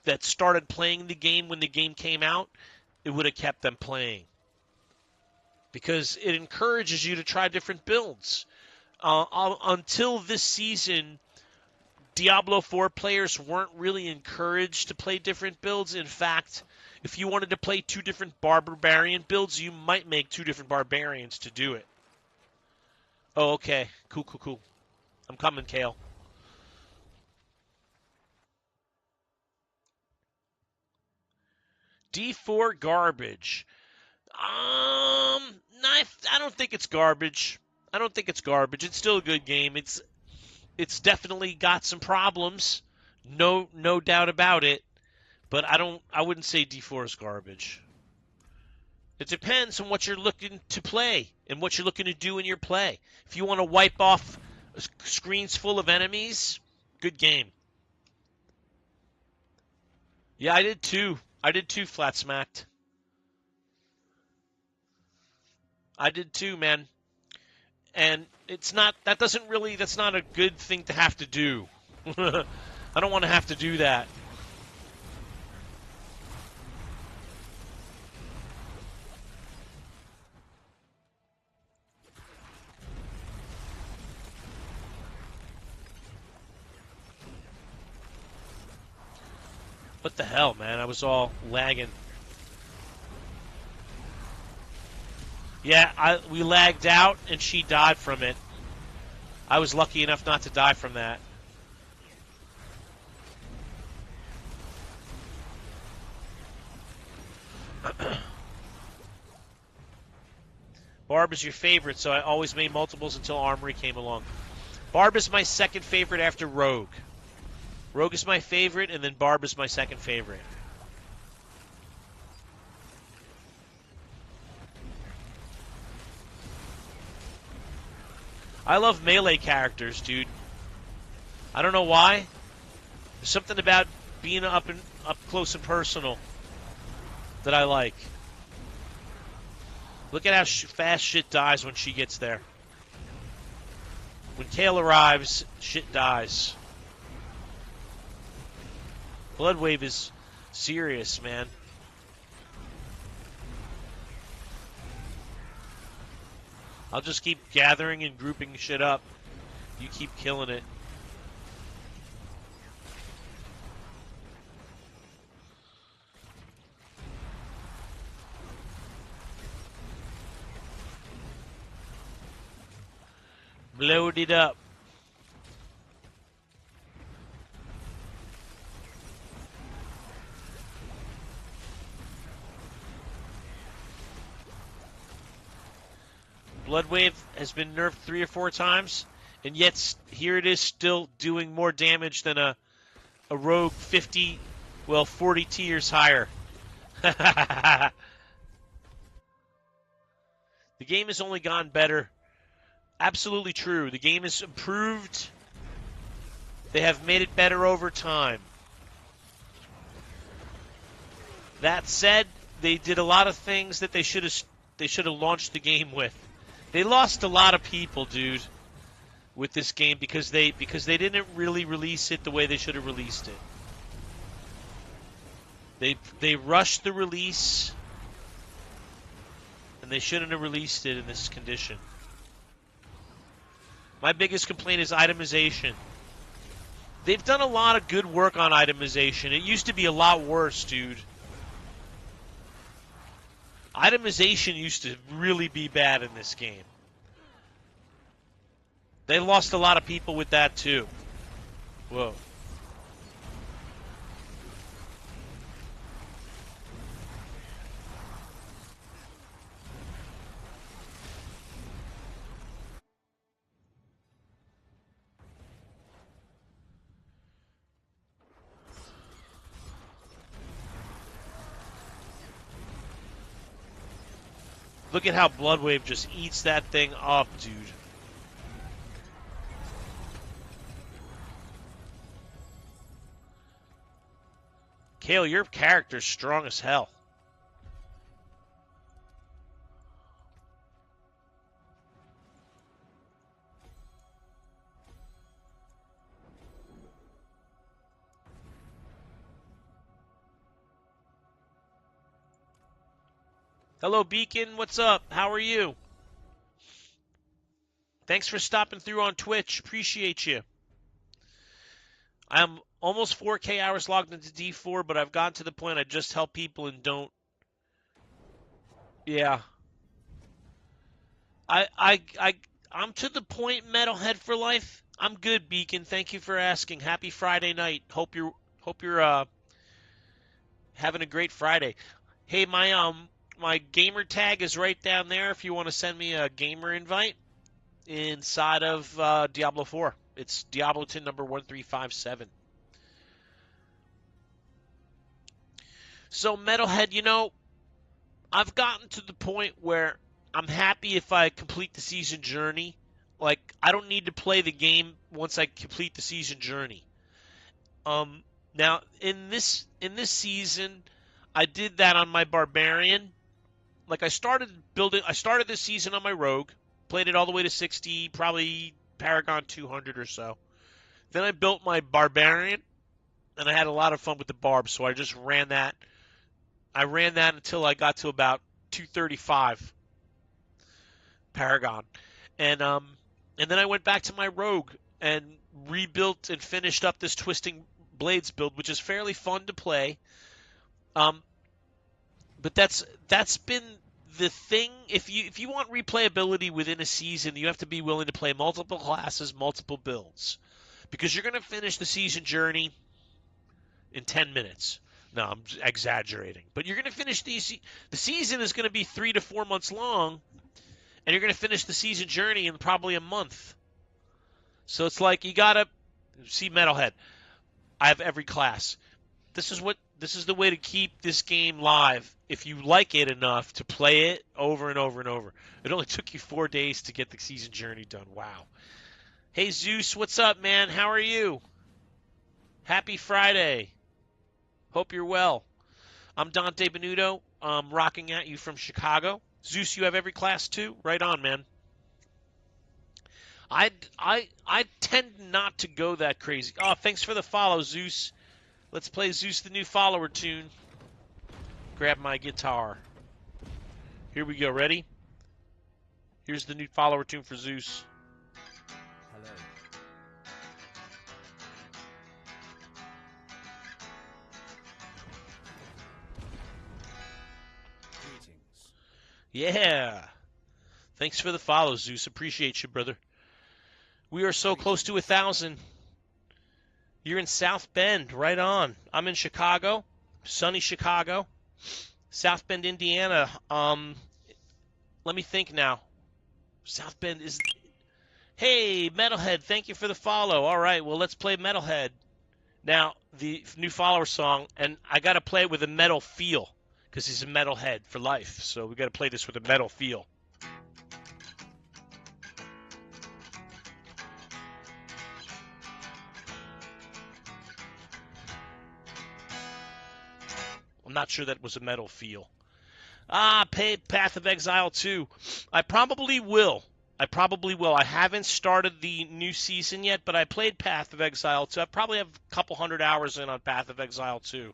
that started playing the game when the game came out. It would have kept them playing because it encourages you to try different builds. Until this season, Diablo 4 players weren't really encouraged to play different builds. In fact, if you wanted to play two different barbarian builds, you might make two different barbarians to do it. Oh, okay. Cool, cool, cool. I'm coming, Kale. D4 garbage. I don't think it's garbage. I don't think it's garbage. It's still a good game. It's definitely got some problems. No doubt about it. But I wouldn't say D4 is garbage. It depends on what you're looking to play and what you're looking to do in your play. If you want to wipe off screens full of enemies, good game. Yeah, I did too. I did too, Flat Smacked. I did too, man. And that's not a good thing to have to do. I don't want to have to do that. What the hell, man? I was all lagging. Yeah, we lagged out, and she died from it. I was lucky enough not to die from that. Barb is your favorite, so I always made multiples until Armory came along. Barb is my second favorite after Rogue. Rogue is my favorite, and then Barb is my second favorite. I love melee characters, dude. I don't know why. There's something about being up close and personal that I like. Look at how fast shit dies when she gets there. When Kale arrives, shit dies. Blood Wave is serious, man. I'll just keep gathering and grouping shit up. You keep killing it. Load it up. Blood Wave has been nerfed 3 or 4 times, and yet here it is still doing more damage than a Rogue 40 tiers higher. The game has only gotten better. Absolutely true. The game has improved. They have made it better over time. That said, they did a lot of things that they should have launched the game with. They lost a lot of people, dude, with this game because they didn't really release it the way they should have released it. They rushed the release, and they shouldn't have released it in this condition. My biggest complaint is itemization. They've done a lot of good work on itemization. It used to be a lot worse, dude. Itemization used to really be bad in this game. They lost a lot of people with that, too. Whoa. Look at how Bloodwave just eats that thing up, dude. Kale, your character's strong as hell. Hello, Beacon. What's up? How are you? Thanks for stopping through on Twitch. Appreciate you. I'm almost 4K hours logged into D4, but I've gotten to the point I just help people and don't. Yeah. I, I, I, I'm to the point, Metalhead for life. I'm good, Beacon. Thank you for asking. Happy Friday night. Hope you're having a great Friday. Hey, my gamer tag is right down there. If you want to send me a gamer invite inside of Diablo 4, it's Diabloton number 1357. So, Metalhead, I've gotten to the point where I'm happy if I complete the season journey. Like, I don't need to play the game once I complete the season journey. Um, Now in this season, I did that on my barbarian. Like I started this season on my rogue, played it all the way to 60, probably Paragon 200 or so. Then I built my barbarian, and I had a lot of fun with the barb, so I just ran that. I ran that until I got to about 235 Paragon, and and then I went back to my rogue and rebuilt and finished up this twisting blades build, which is fairly fun to play. Um, but that's been the thing. If you want replayability within a season, you have to be willing to play multiple classes, multiple builds, because you're going to finish the season journey in 10 minutes. No, I'm exaggerating, but you're going to finish the season is going to be 3 to 4 months long, and you're going to finish the season journey in probably a month. So it's like you got to see Metalhead. I have every class. This is the way to keep this game live if you like it enough to play it over and over and over. It only took you 4 days to get the season journey done. Wow. Hey Zeus, what's up, man? How are you? Happy Friday. Hope you're well. I'm Dante Benuto. I'm rocking at you from Chicago. Zeus, you have every class too? Right on, man. I tend not to go that crazy. Oh, thanks for the follow, Zeus. Let's play Zeus the New Follower tune. Grab my guitar. Here we go. Ready? Here's the new follower tune for Zeus. Hello. Greetings. Yeah. Thanks for the follow, Zeus. Appreciate you, brother. We are so close to 1,000. You're in South Bend. Right on. I'm in Chicago. Sunny Chicago. South Bend, Indiana. Let me think now. South Bend is... Hey, Metalhead, thank you for the follow. All right, well, let's play Metalhead. Now, the new follower song, and I got to play it with a metal feel, because he's a metalhead for life, so we got to play this with a metal feel. I'm not sure that was a metal feel. Path of Exile 2. I probably will. I haven't started the new season yet, but I played Path of Exile 2. I probably have a couple hundred hours in on Path of Exile 2.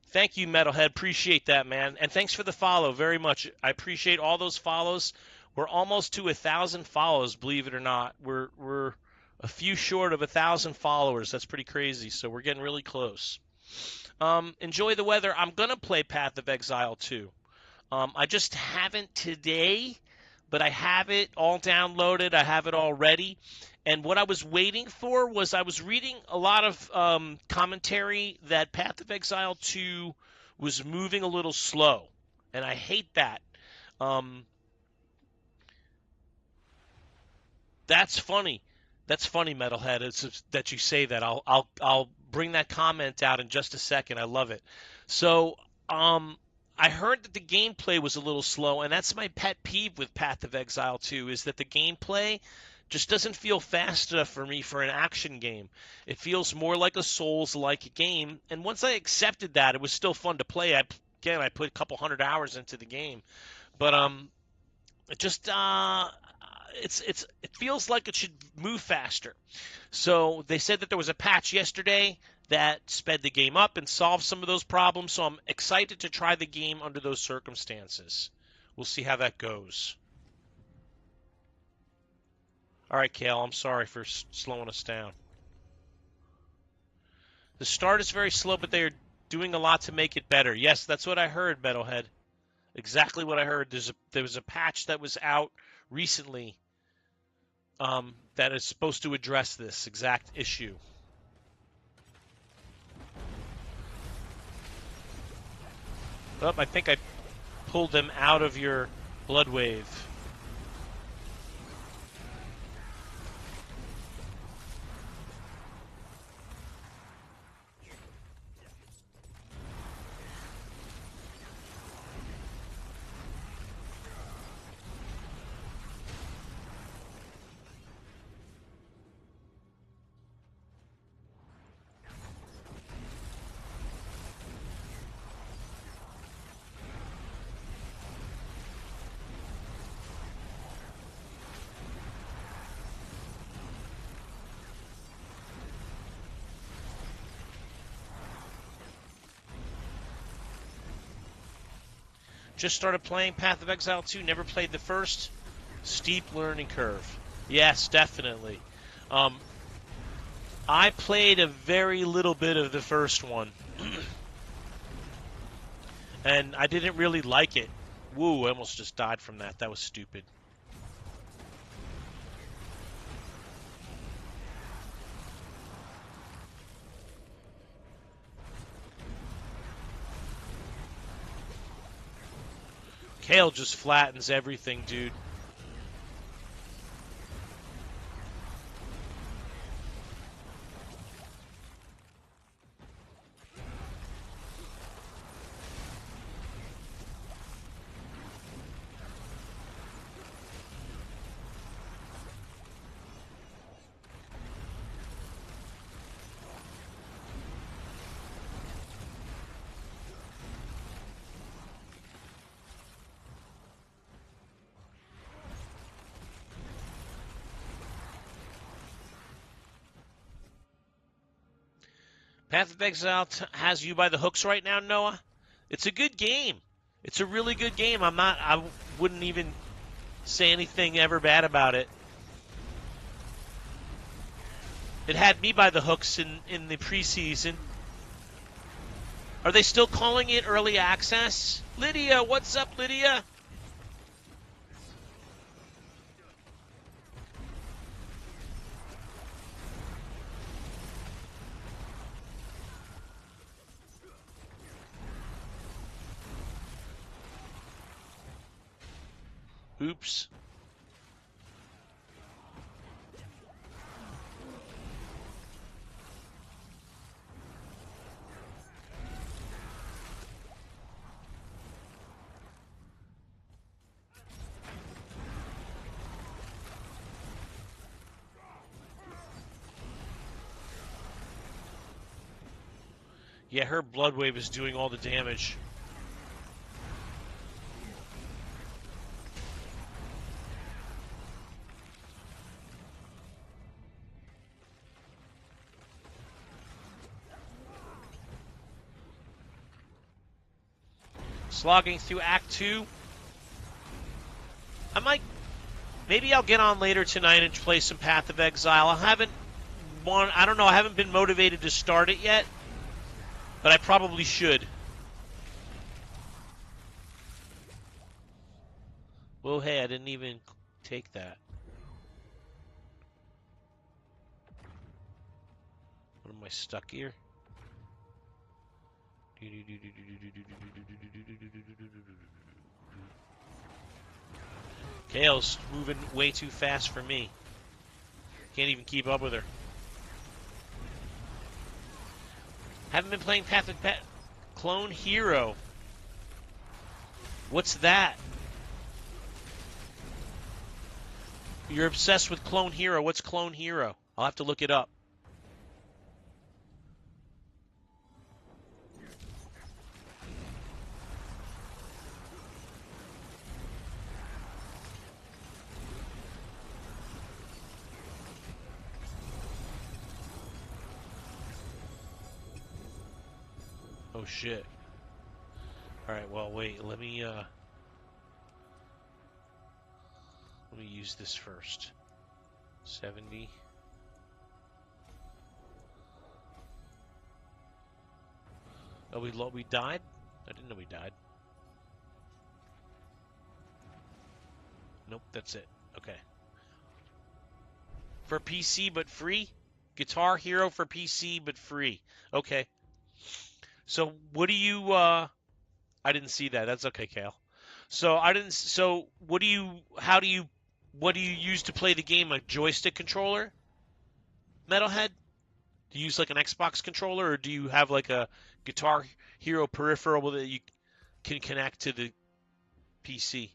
Thank you, Metalhead. Appreciate that, man. And thanks for the follow very much. I appreciate all those follows. We're almost to 1,000 follows, believe it or not. We're a few short of 1,000 followers. That's pretty crazy. So we're getting really close. Enjoy the weather. I'm going to play Path of Exile 2. I just haven't today, but I have it all downloaded. I have it all ready. And what I was waiting for was I was reading a lot of commentary that Path of Exile 2 was moving a little slow. And I hate that. That's funny. That's funny, Metalhead. It's that you say that. I'll bring that comment out in just a second. I love it. So, I heard that the gameplay was a little slow, and that's my pet peeve with Path of Exile 2, is that the gameplay just doesn't feel fast enough for me for an action game. It feels more like a Souls-like game, and once I accepted that, it was still fun to play. I put a couple hundred hours into the game, but it just it feels like it should move faster. So they said that there was a patch yesterday that sped the game up and solved some of those problems. So I'm excited to try the game under those circumstances. We'll see how that goes. All right, Kale, I'm sorry for slowing us down. The start is very slow, but they are doing a lot to make it better. Yes, that's what I heard, Metalhead. Exactly what I heard. There was a patch that was out recently that is supposed to address this exact issue. Oh, I think I pulled them out of your blood wave. Just started playing Path of Exile 2, never played the first. Steep learning curve. Yes, definitely. I played a very little bit of the first one. And I didn't really like it. Woo, I almost just died from that. That was stupid. Kale just flattens everything, dude. Path of Exile has you by the hooks right now, Noah. It's a good game. It's a really good game. I wouldn't even say anything ever bad about it. It had me by the hooks in the preseason. Are they still calling it early access? Lydia, what's up, Lydia? Oops. Yeah, her blood wave is doing all the damage. Slogging through Act 2. Maybe I'll get on later tonight and play some Path of Exile. I don't know, I haven't been motivated to start it yet, but I probably should. Well, hey, I didn't even take that. What am I stuck here? Kale's moving way too fast for me. Can't even keep up with her. Haven't been playing Path of Clone Hero. What's that? You're obsessed with Clone Hero. What's Clone Hero? I'll have to look it up. Oh shit. Alright, well wait, let me use this first. 70. Oh, we died? I didn't know we died. Nope, that's it. Okay. For PC but free? Guitar Hero for PC but free. Okay. So what do you I didn't see that. That's okay, Kale. So what do you what do you use to play the game? A joystick controller? Metalhead? Do you use like an Xbox controller or do you have like a Guitar Hero peripheral that you can connect to the PC?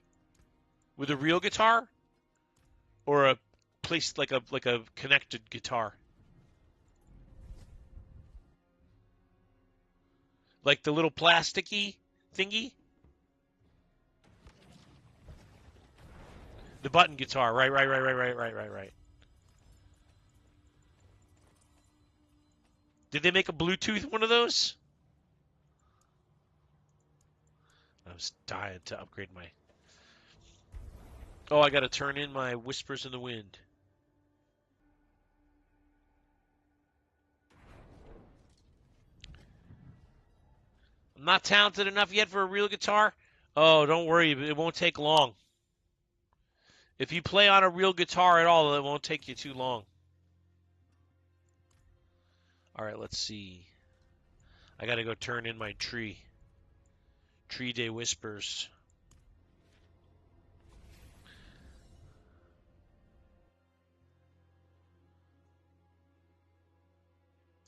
With a real guitar? Or a place like a connected guitar? Like the little plasticky thingy? The button guitar. Right. Did they make a Bluetooth one of those? I was dying to upgrade my... Oh, I gotta turn in my Whispers in the Wind. I'm not talented enough yet for a real guitar? Oh, don't worry. It won't take long. If you play on a real guitar at all, it won't take you too long. All right, let's see. I gotta go turn in my tree. Tree Day Whispers.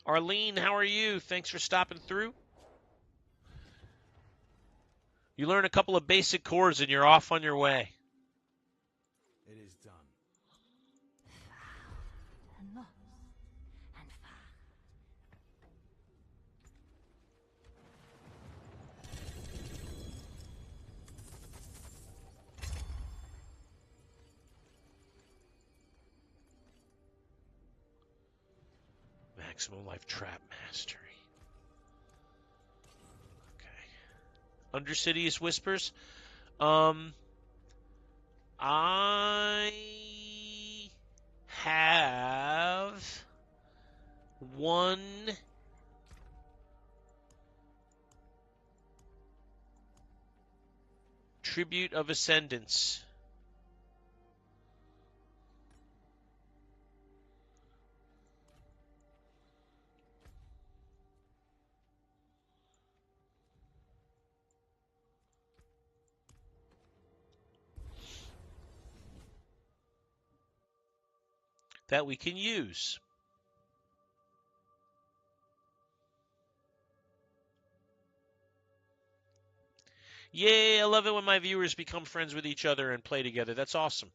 Arlene, how are you? Thanks for stopping through. You learn a couple of basic chords and you're off on your way. It is done. Maximum Life Trap Mastery. Okay. Undercity's Whispers. I have one Tribute of Ascendance. That we can use. Yay, I love it when my viewers become friends with each other and play together. That's awesome.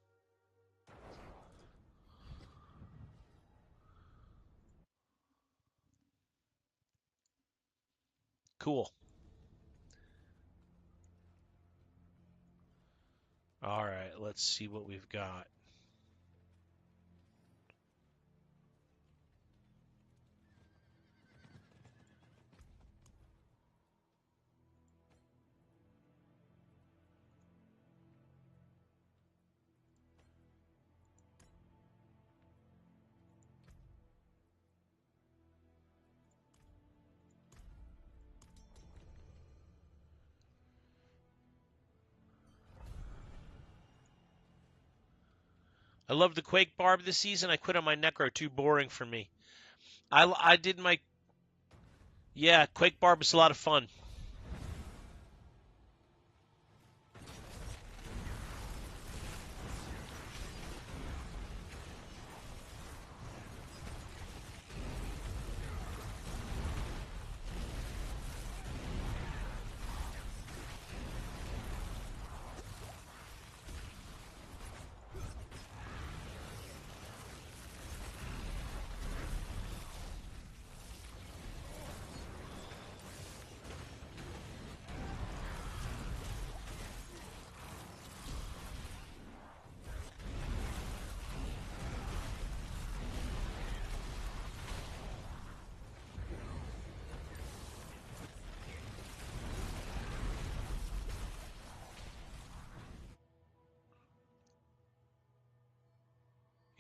Cool. All right, let's see what we've got. I love the Quake Barb this season. I quit on my Necro. Too boring for me. I did my... Yeah, Quake Barb is a lot of fun.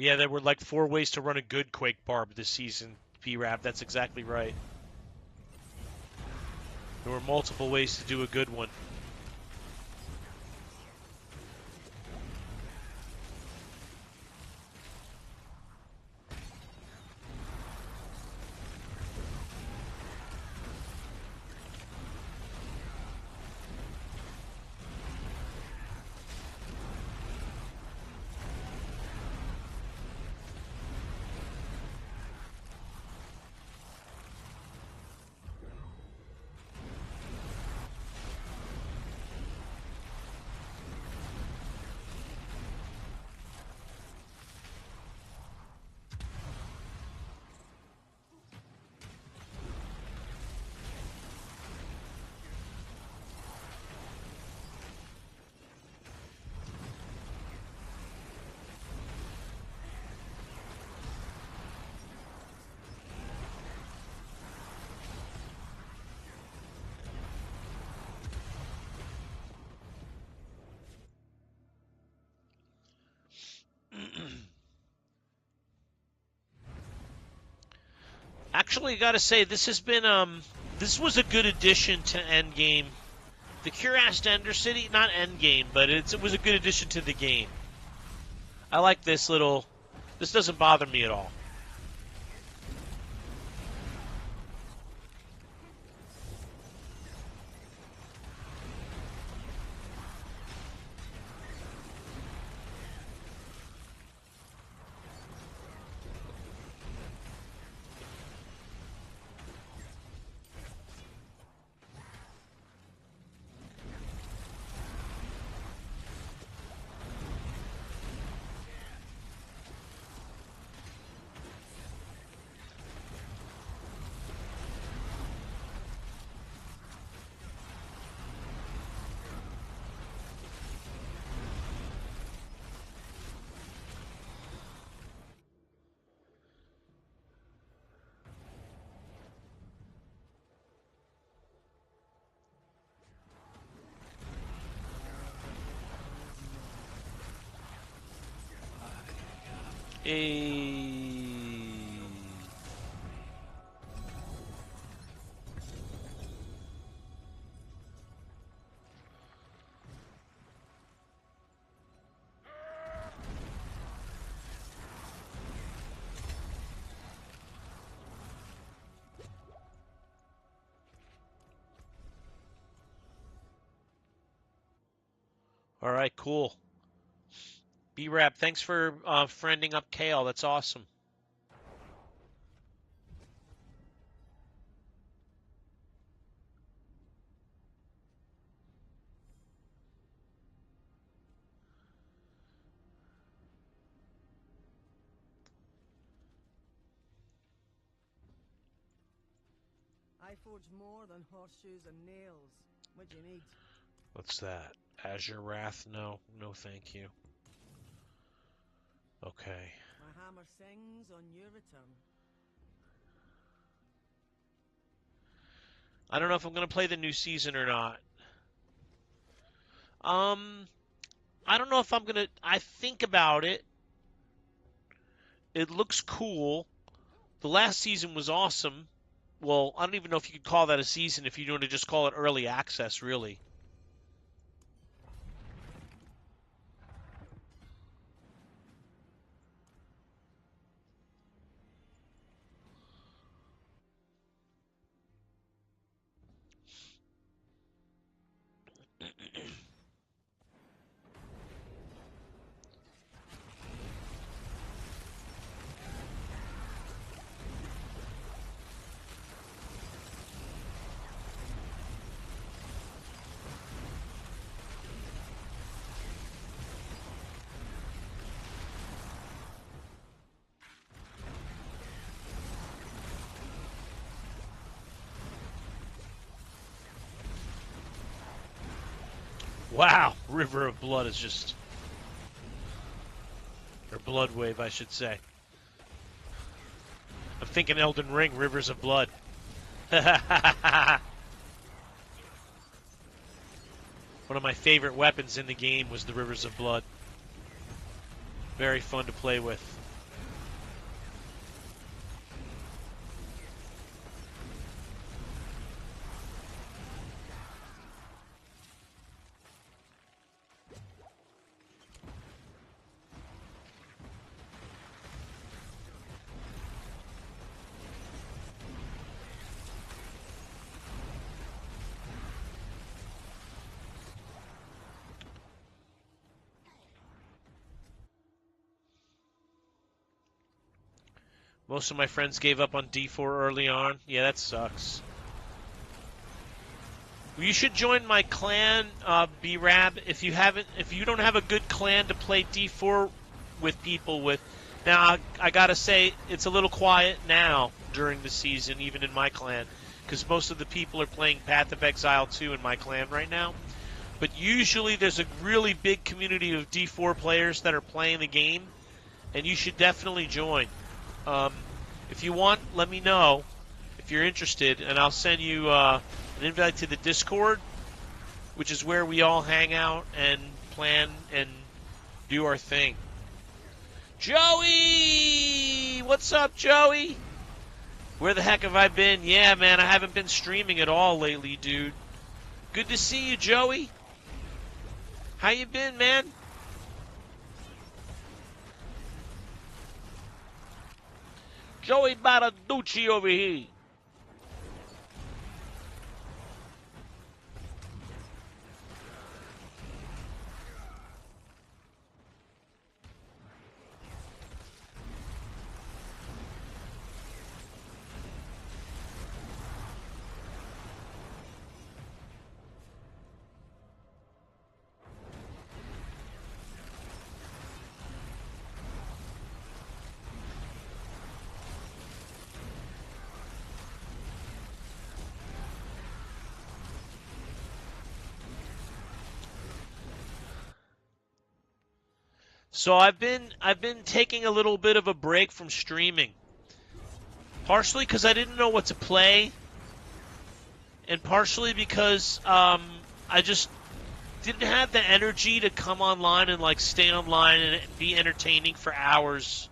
Yeah, there were like 4 ways to run a good Quake Barb this season, P-Rap. That's exactly right. There were multiple ways to do a good one. Actually, got to say this has been this was a good addition to Endgame. The Cuirassed Ender City, not Endgame, but it was a good addition to the game. I like this little. This doesn't bother me at all. All right, cool. B-Rap, thanks for friending up Kale. That's awesome. I forge more than horseshoes and nails. What do you need? What's that? Azure Wrath? No, no, thank you. Okay. My hammer sings on your return. I don't know if I'm gonna play the new season or not. I don't know if I'm gonna. I think about it. It looks cool. The last season was awesome. Well, I don't even know if you could call that a season if you want to just call it early access, really. Wow, River of Blood is just... Or Blood Wave, I should say. I'm thinking Elden Ring, Rivers of Blood. One of my favorite weapons in the game was the Rivers of Blood. Very fun to play with. Most of my friends gave up on D4 early on. Yeah, that sucks. You should join my clan, B-Rab. If you don't have a good clan to play D4 with people with. Now, I gotta say, it's a little quiet now during the season, even in my clan, because most of the people are playing Path of Exile 2 in my clan right now. But usually there's a really big community of D4 players that are playing the game, and you should definitely join. If you want, let me know if you're interested, and I'll send you an invite to the Discord, which is where we all hang out and plan and do our thing. Joey! What's up, Joey? Where the heck have I been? Yeah, man, I haven't been streaming at all lately, dude. Good to see you, Joey. How you been, man? Joey Baraducci over here. So I've been taking a little bit of a break from streaming. Partially because I didn't know what to play, and partially because I just didn't have the energy to come online and like stay online and be entertaining for hours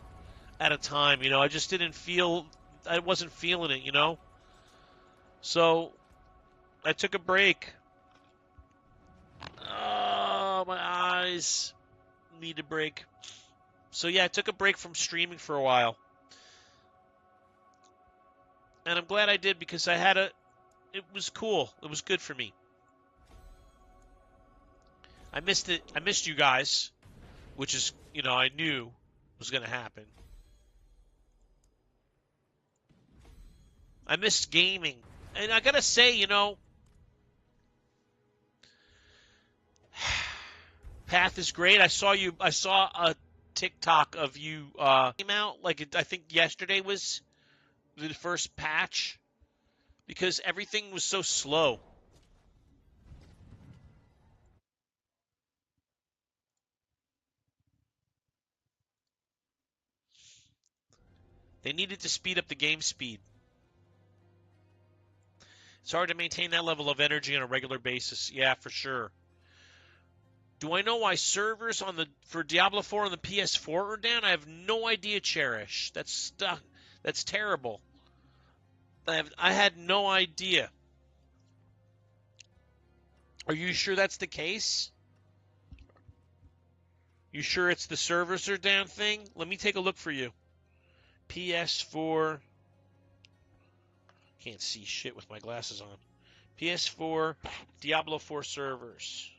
at a time. You know, I just didn't feel, I wasn't feeling it, you know? So I took a break. Oh, my eyes need a break. So yeah, I took a break from streaming for a while. And I'm glad I did because it was cool. It was good for me. I missed it. I missed you guys, which is, you know, I knew was going to happen. I missed gaming. And I got to say, you know, Path is great. I saw a TikTok of you came out like I think yesterday was the first patch because everything was so slow. They needed to speed up the game speed. It's hard to maintain that level of energy on a regular basis. Yeah, for sure. Do I know why servers for Diablo 4 on the PS4 are down? I have no idea, Cherish. That's terrible. I had no idea. Are you sure that's the case? You sure it's the servers are down thing? Let me take a look for you. PS4. Can't see shit with my glasses on. PS4, Diablo 4 servers.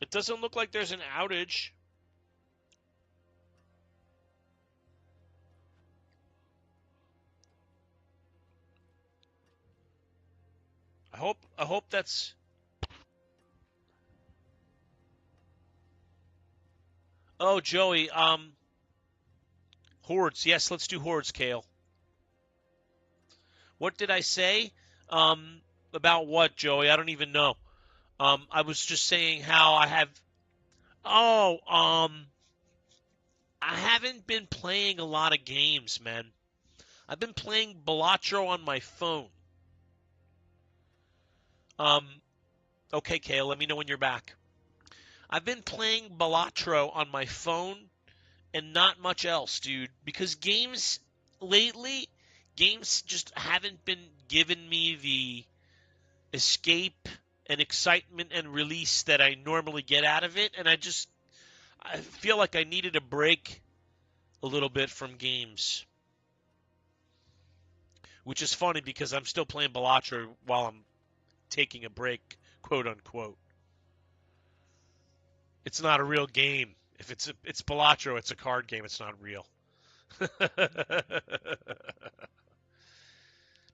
It doesn't look like there's an outage. I hope that's. Oh, Joey, Hordes. Yes, let's do Hordes, Kale. What did I say? About what, Joey? I don't even know. I was just saying how I have. Oh, I haven't been playing a lot of games, man. I've been playing Balatro on my phone. Okay, Kale, let me know when you're back. I've been playing Balatro on my phone and not much else, dude, because games just haven't been giving me the escape and excitement and release that I normally get out of it, and I feel like I needed a break a little bit from games. Which is funny because I'm still playing Balatro while I'm taking a break, quote unquote. It's not a real game. If it's Balatro, it's a card game. It's not real.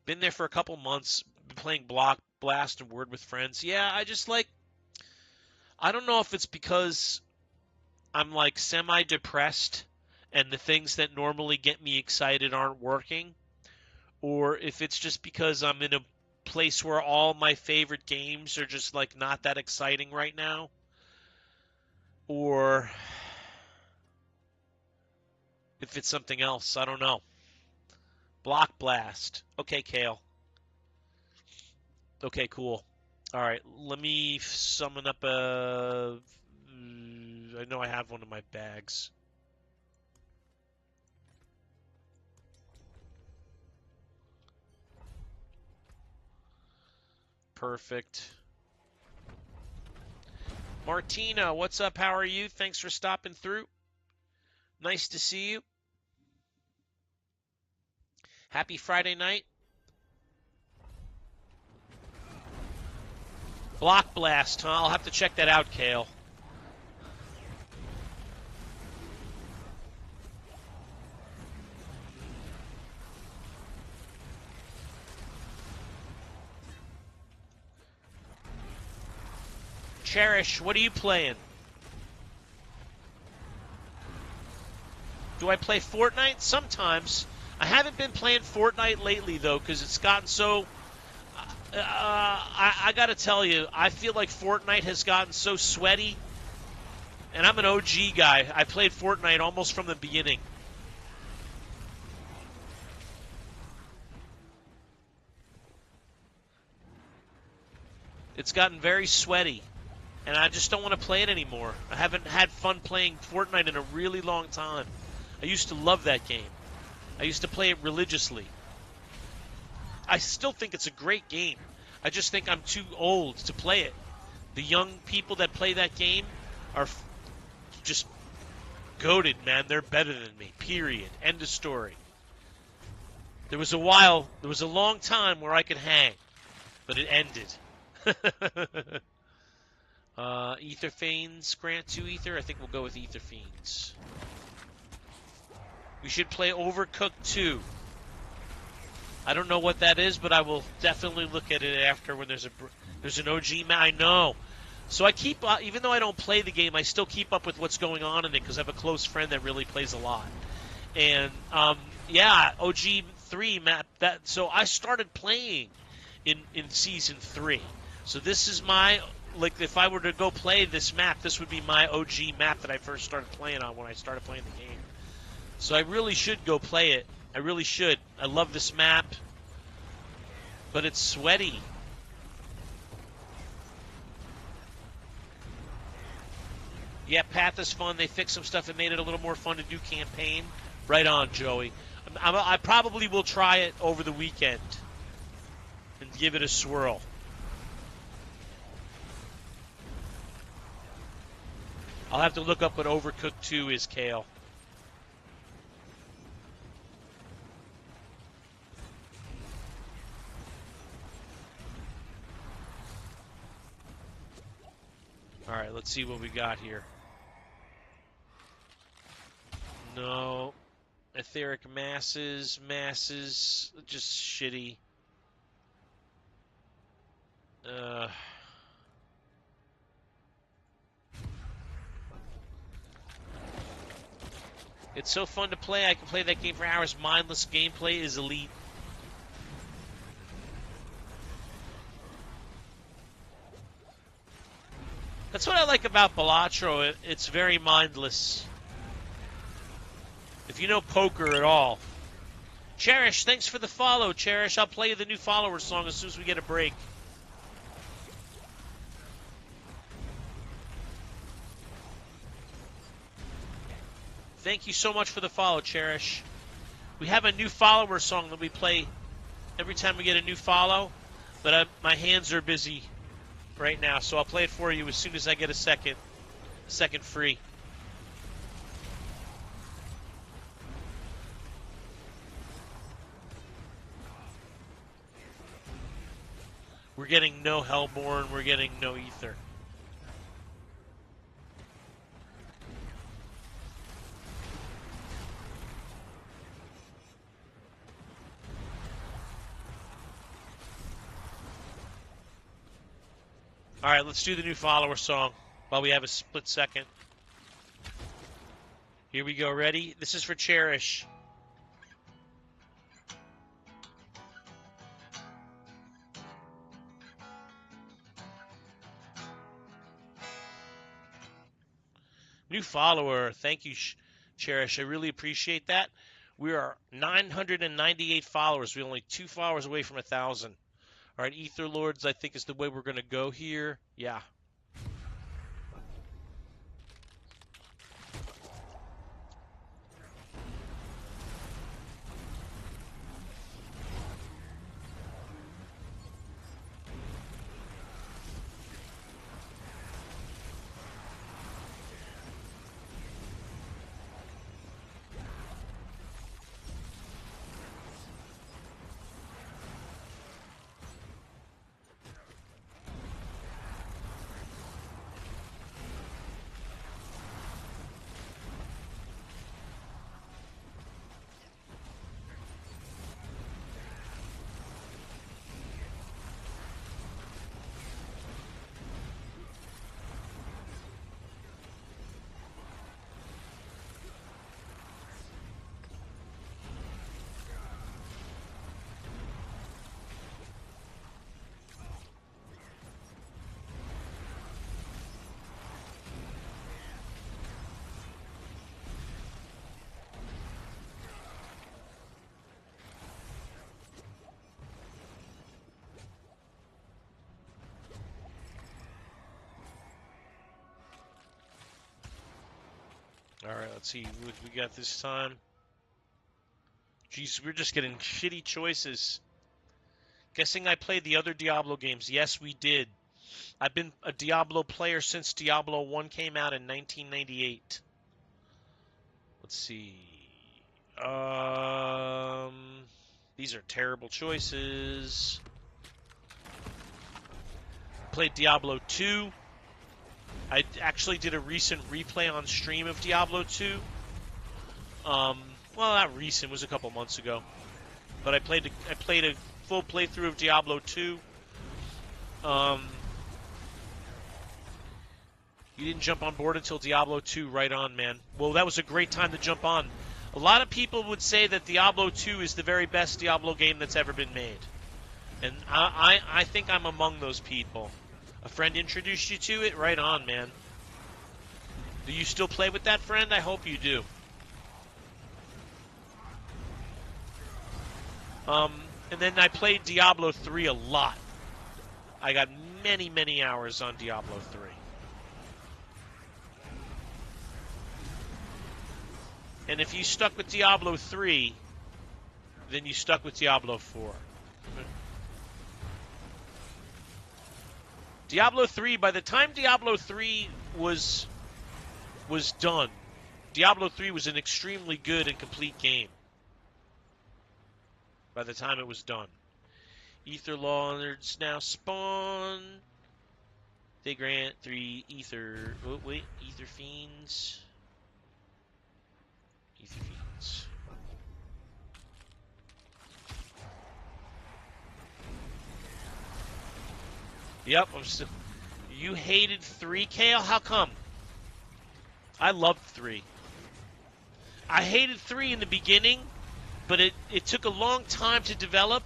Been there for a couple months, been playing Block Blast and Word with Friends. Yeah, I don't know if it's because I'm like semi-depressed and the things that normally get me excited aren't working, or if it's just because I'm in a place where all my favorite games are just like not that exciting right now, or if it's something else. I don't know. Block Blast. Okay, Kale. Okay, cool. All right, let me summon up a... I know I have one in my bags. Perfect. Martina, what's up? How are you? Thanks for stopping through. Nice to see you. Happy Friday night. Block Blast, huh? I'll have to check that out, Kale. Cherish, what are you playing? Do I play Fortnite? Sometimes. I haven't been playing Fortnite lately, though, because it's gotten so... I got to tell you, I feel like Fortnite has gotten so sweaty, and I'm an OG guy. I played Fortnite almost from the beginning. It's gotten very sweaty, and I just don't want to play it anymore. I haven't had fun playing Fortnite in a really long time. I used to love that game. I used to play it religiously. I still think it's a great game. I just think I'm too old to play it. The young people that play that game are just goated, man. They're better than me, period. End of story. There was a long time where I could hang, but it ended. Ether Fiends, grant 2 Ether. I think we'll go with Ether Fiends. We should play Overcooked 2. I don't know what that is, but I will definitely look at it after when there's an OG map. I know. So I keep, even though I don't play the game, I still keep up with what's going on in it because I have a close friend that really plays a lot. And yeah, OG 3 map. So I started playing in season 3. So this is my, like, if I were to go play this map, this would be my OG map that I first started playing on when I started playing the game. So I really should go play it. I really should. I love this map, but it's sweaty. Yeah, Path is fun. They fixed some stuff and made it a little more fun to do campaign. Right on, Joey. I probably will try it over the weekend and give it a swirl. I'll have to look up what Overcooked 2 is, Kale. All right, let's see what we got here. No. Etheric masses, just shitty. It's so fun to play. I can play that game for hours. Mindless gameplay is elite. That's what I like about Balatro. It's very mindless. If you know poker at all. Cherish, thanks for the follow, Cherish. I'll play you the new follower song as soon as we get a break. Thank you so much for the follow, Cherish. We have a new follower song that we play every time we get a new follow, but my hands are busy right now, so I'll play it for you as soon as I get a second free. We're getting no Hellborn, we're getting no Ether. All right, let's do the new follower song while we have a split second. Here we go. Ready? This is for Cherish. New follower. Thank you, Cherish. I really appreciate that. We are 998 followers. We're only 2 followers away from 1,000. All right, Ether Lords, I think is the way we're going to go here. Yeah. All right, let's see what we got this time. Jeez, we're just getting shitty choices. Guessing I played the other Diablo games. Yes, we did. I've been a Diablo player since Diablo 1 came out in 1998. Let's see. These are terrible choices. Played Diablo 2. I actually did a recent replay on stream of Diablo 2. Well, not recent, it was a couple months ago. But I played a full playthrough of Diablo 2. You didn't jump on board until Diablo 2. Right on, man. Well, that was a great time to jump on. A lot of people would say that Diablo 2 is the very best Diablo game that's ever been made. And I think I'm among those people. A friend introduced you to it? Right on, man. Do you still play with that friend? I hope you do. And then I played Diablo 3 a lot. I got many, many hours on Diablo 3. And if you stuck with Diablo 3, then you stuck with Diablo 4. Diablo 3, by the time Diablo 3 was done, Diablo 3 was an extremely good and complete game. By the time it was done. Ether Lords now spawn. They grant 3 Ether... Oh, wait. Ether Fiends. Ether Fiends. Yep, I'm still... You hated 3, Kale? How come? I loved 3. I hated 3 in the beginning, but it took a long time to develop,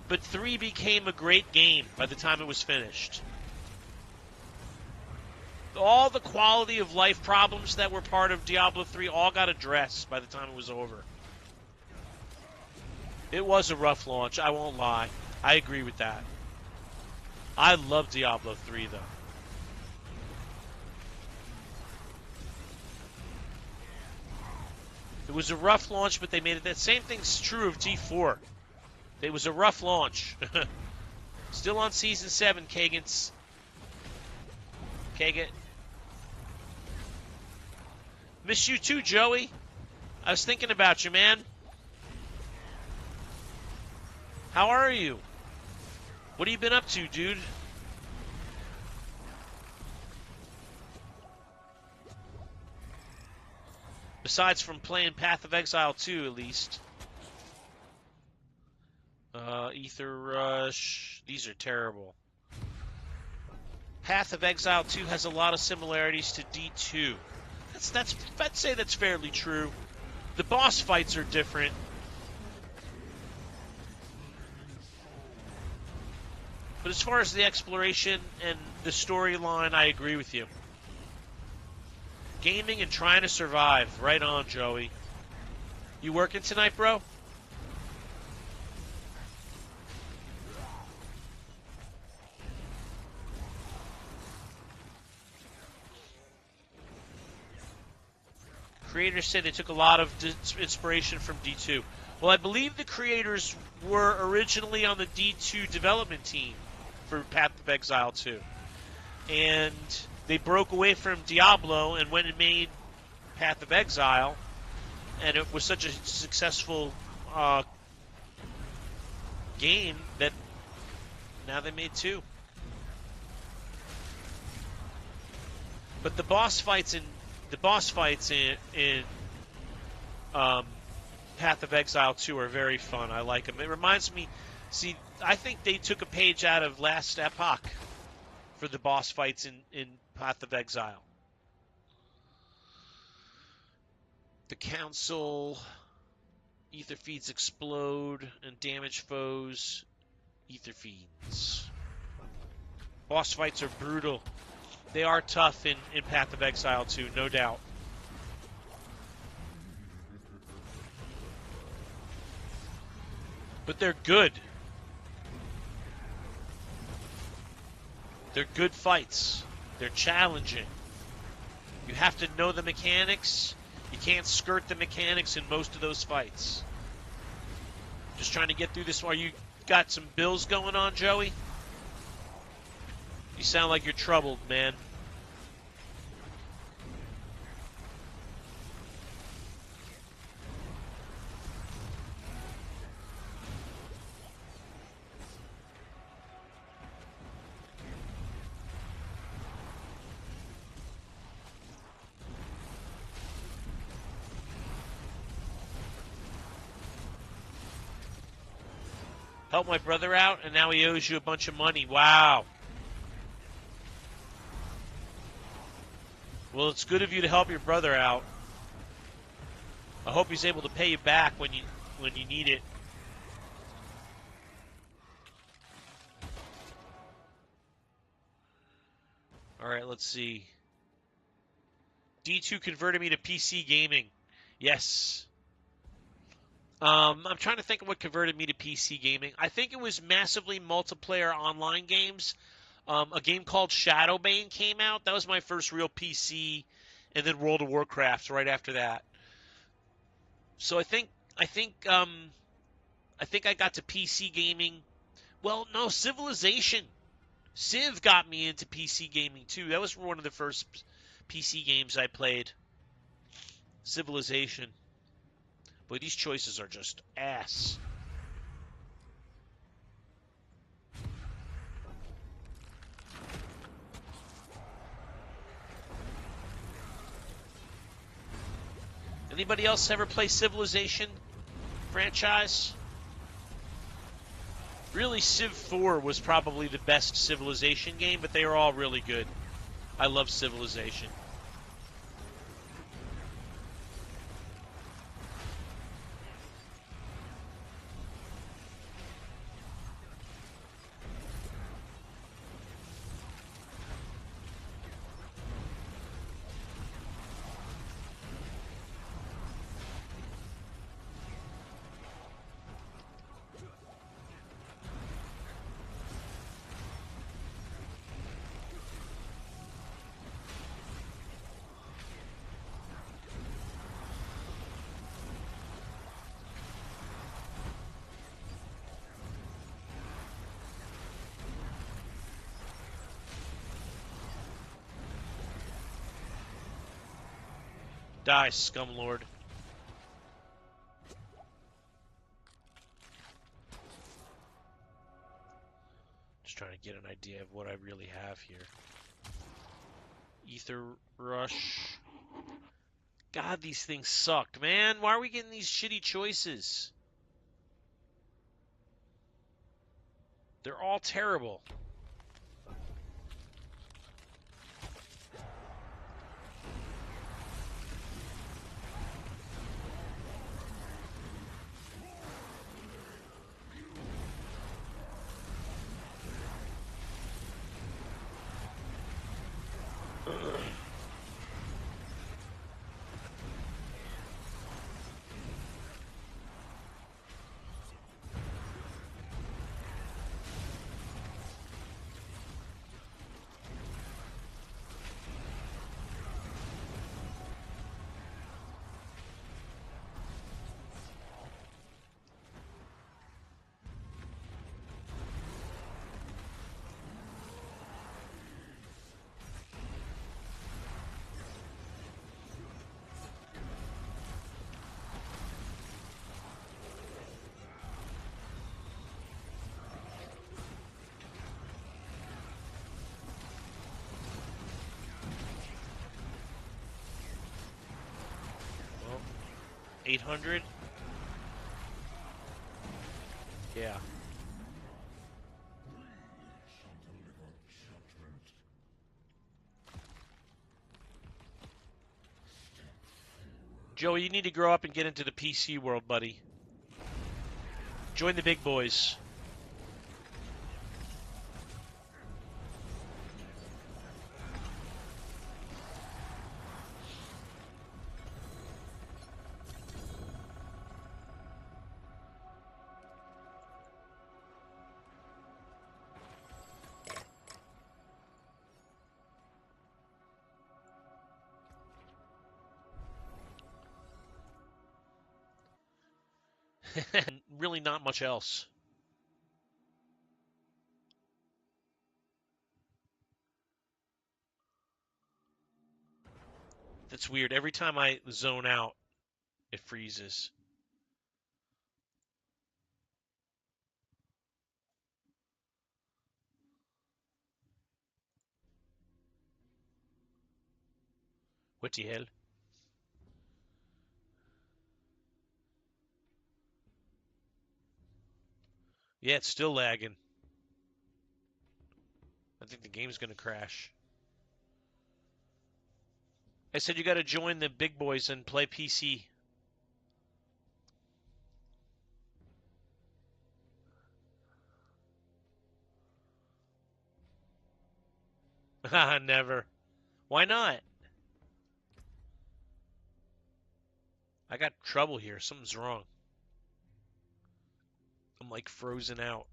but 3 became a great game by the time it was finished. All the quality of life problems that were part of Diablo 3 all got addressed by the time it was over. It was a rough launch, I won't lie. I agree with that. I love Diablo 3, though. It was a rough launch, but they made it. That same thing's true of D4. It was a rough launch. Still on Season 7, Kagans. Okay, miss you too, Joey. I was thinking about you, man. How are you? What have you been up to, dude? Besides from playing Path of Exile 2, at least. Ether Rush. These are terrible. Path of Exile 2 has a lot of similarities to D2. I'd say that's fairly true. The boss fights are different. But as far as the exploration and the storyline, I agree with you. Gaming and trying to survive. Right on, Joey. You working tonight, bro? Creators said they took a lot of inspiration from D2. Well, I believe the creators were originally on the D2 development team for Path of Exile 2. And they broke away from Diablo and went and made Path of Exile. And it was such a successful game that now they made 2. But the boss fights in Path of Exile 2 are very fun. I like them. It reminds me, I think they took a page out of Last Epoch for the boss fights in Path of Exile. The Council, Ether Feeds explode and damage foes. Ether Feeds. Boss fights are brutal. They are tough in Path of Exile 2, no doubt. But they're good. They're good fights. They're challenging. You have to know the mechanics. You can't skirt the mechanics in most of those fights. Just trying to get through this. Are you got some bills going on, Joey? You sound like you're troubled, man. Help my brother out, and now he owes you a bunch of money. Wow. Well, it's good of you to help your brother out. I hope he's able to pay you back when you need it. All right, let's see. D2 converted me to PC gaming. Yes. I'm trying to think of what converted me to PC gaming. I think it was massively multiplayer online games. A game called Shadowbane came out. That was my first real PC, and then World of Warcraft right after that. So I think I got to PC gaming. Well, no, Civilization. Civ got me into PC gaming too. That was one of the first PC games I played. Civilization. Boy, these choices are just ass. Anybody else ever play Civilization franchise? Really, Civ 4 was probably the best Civilization game, but they are all really good. I love Civilization. Die, scumlord. Just trying to get an idea of what I really have here. Ether Rush. God, these things suck, man. Why are we getting these shitty choices? They're all terrible. Well, 800? Yeah. Joey, you need to grow up and get into the PC world, buddy. Join the big boys. Really not much else. That's weird. Every time I zone out, it freezes. What the hell? Yeah, it's still lagging. I think the game's gonna crash. I said you gotta join the big boys and play PC. Never. Why not? I got trouble here. Something's wrong. I'm like frozen out.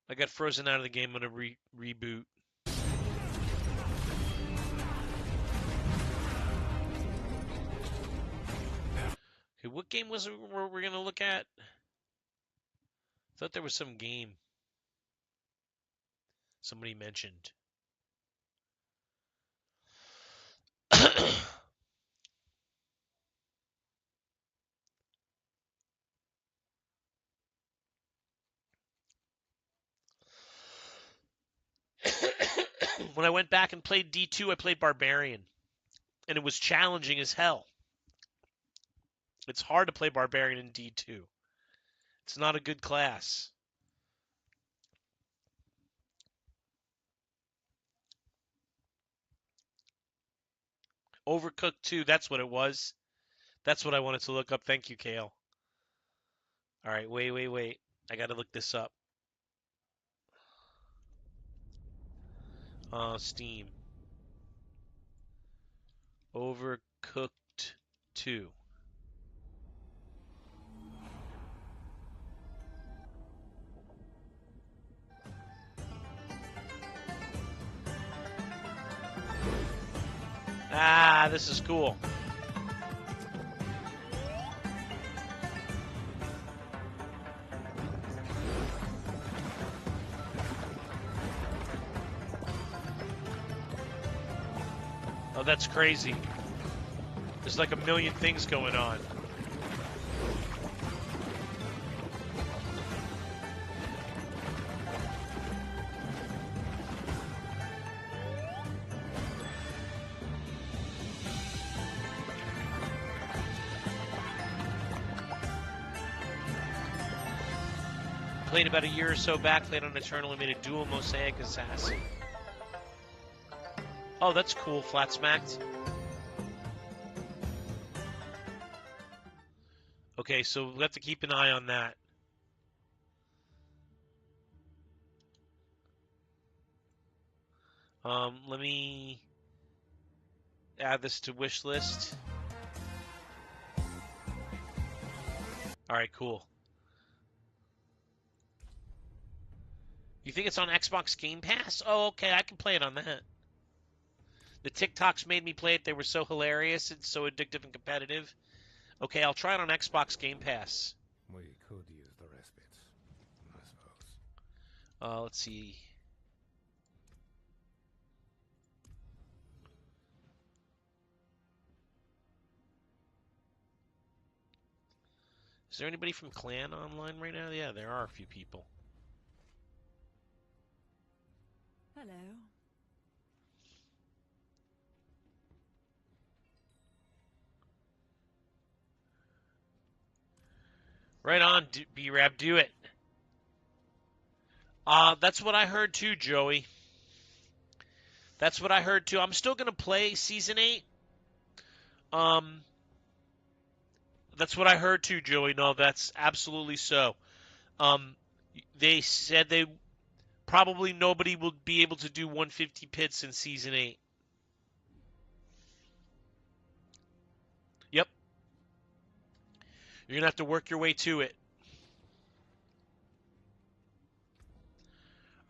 I got frozen out of the game. I'm gonna reboot. Okay, what game was it we're gonna look at? I thought there was some game somebody mentioned. When I went back and played D2, I played Barbarian, and it was challenging as hell. It's hard to play Barbarian in D2. It's not a good class. Overcooked 2, that's what it was. That's what I wanted to look up. Thank you, Kale. All right, wait. I got to look this up. Steam. Overcooked 2. Ah, this is cool. Oh, that's crazy. There's like a million things going on. Played about a year or so back, played on Eternal and made a dual Mosaic Assassin. Oh, that's cool, flat smacked. Okay, so we'll have to keep an eye on that. Let me add this to wish list. All right, cool. You think it's on Xbox Game Pass? Oh, okay, I can play it on that. The TikToks made me play it. They were so hilarious and so addictive and competitive. Okay, I'll try it on Xbox Game Pass. We could use the respite, I suppose. Let's see. Is there anybody from Clan online right now? Yeah, there are a few people. Hello. Right on, B-Rab, do it. That's what I heard too, Joey. That's what I heard too. I'm still gonna play Season 8. That's what I heard too, Joey. No, that's absolutely so. They said probably nobody will be able to do 150 pits in Season 8. Yep. You're going to have to work your way to it.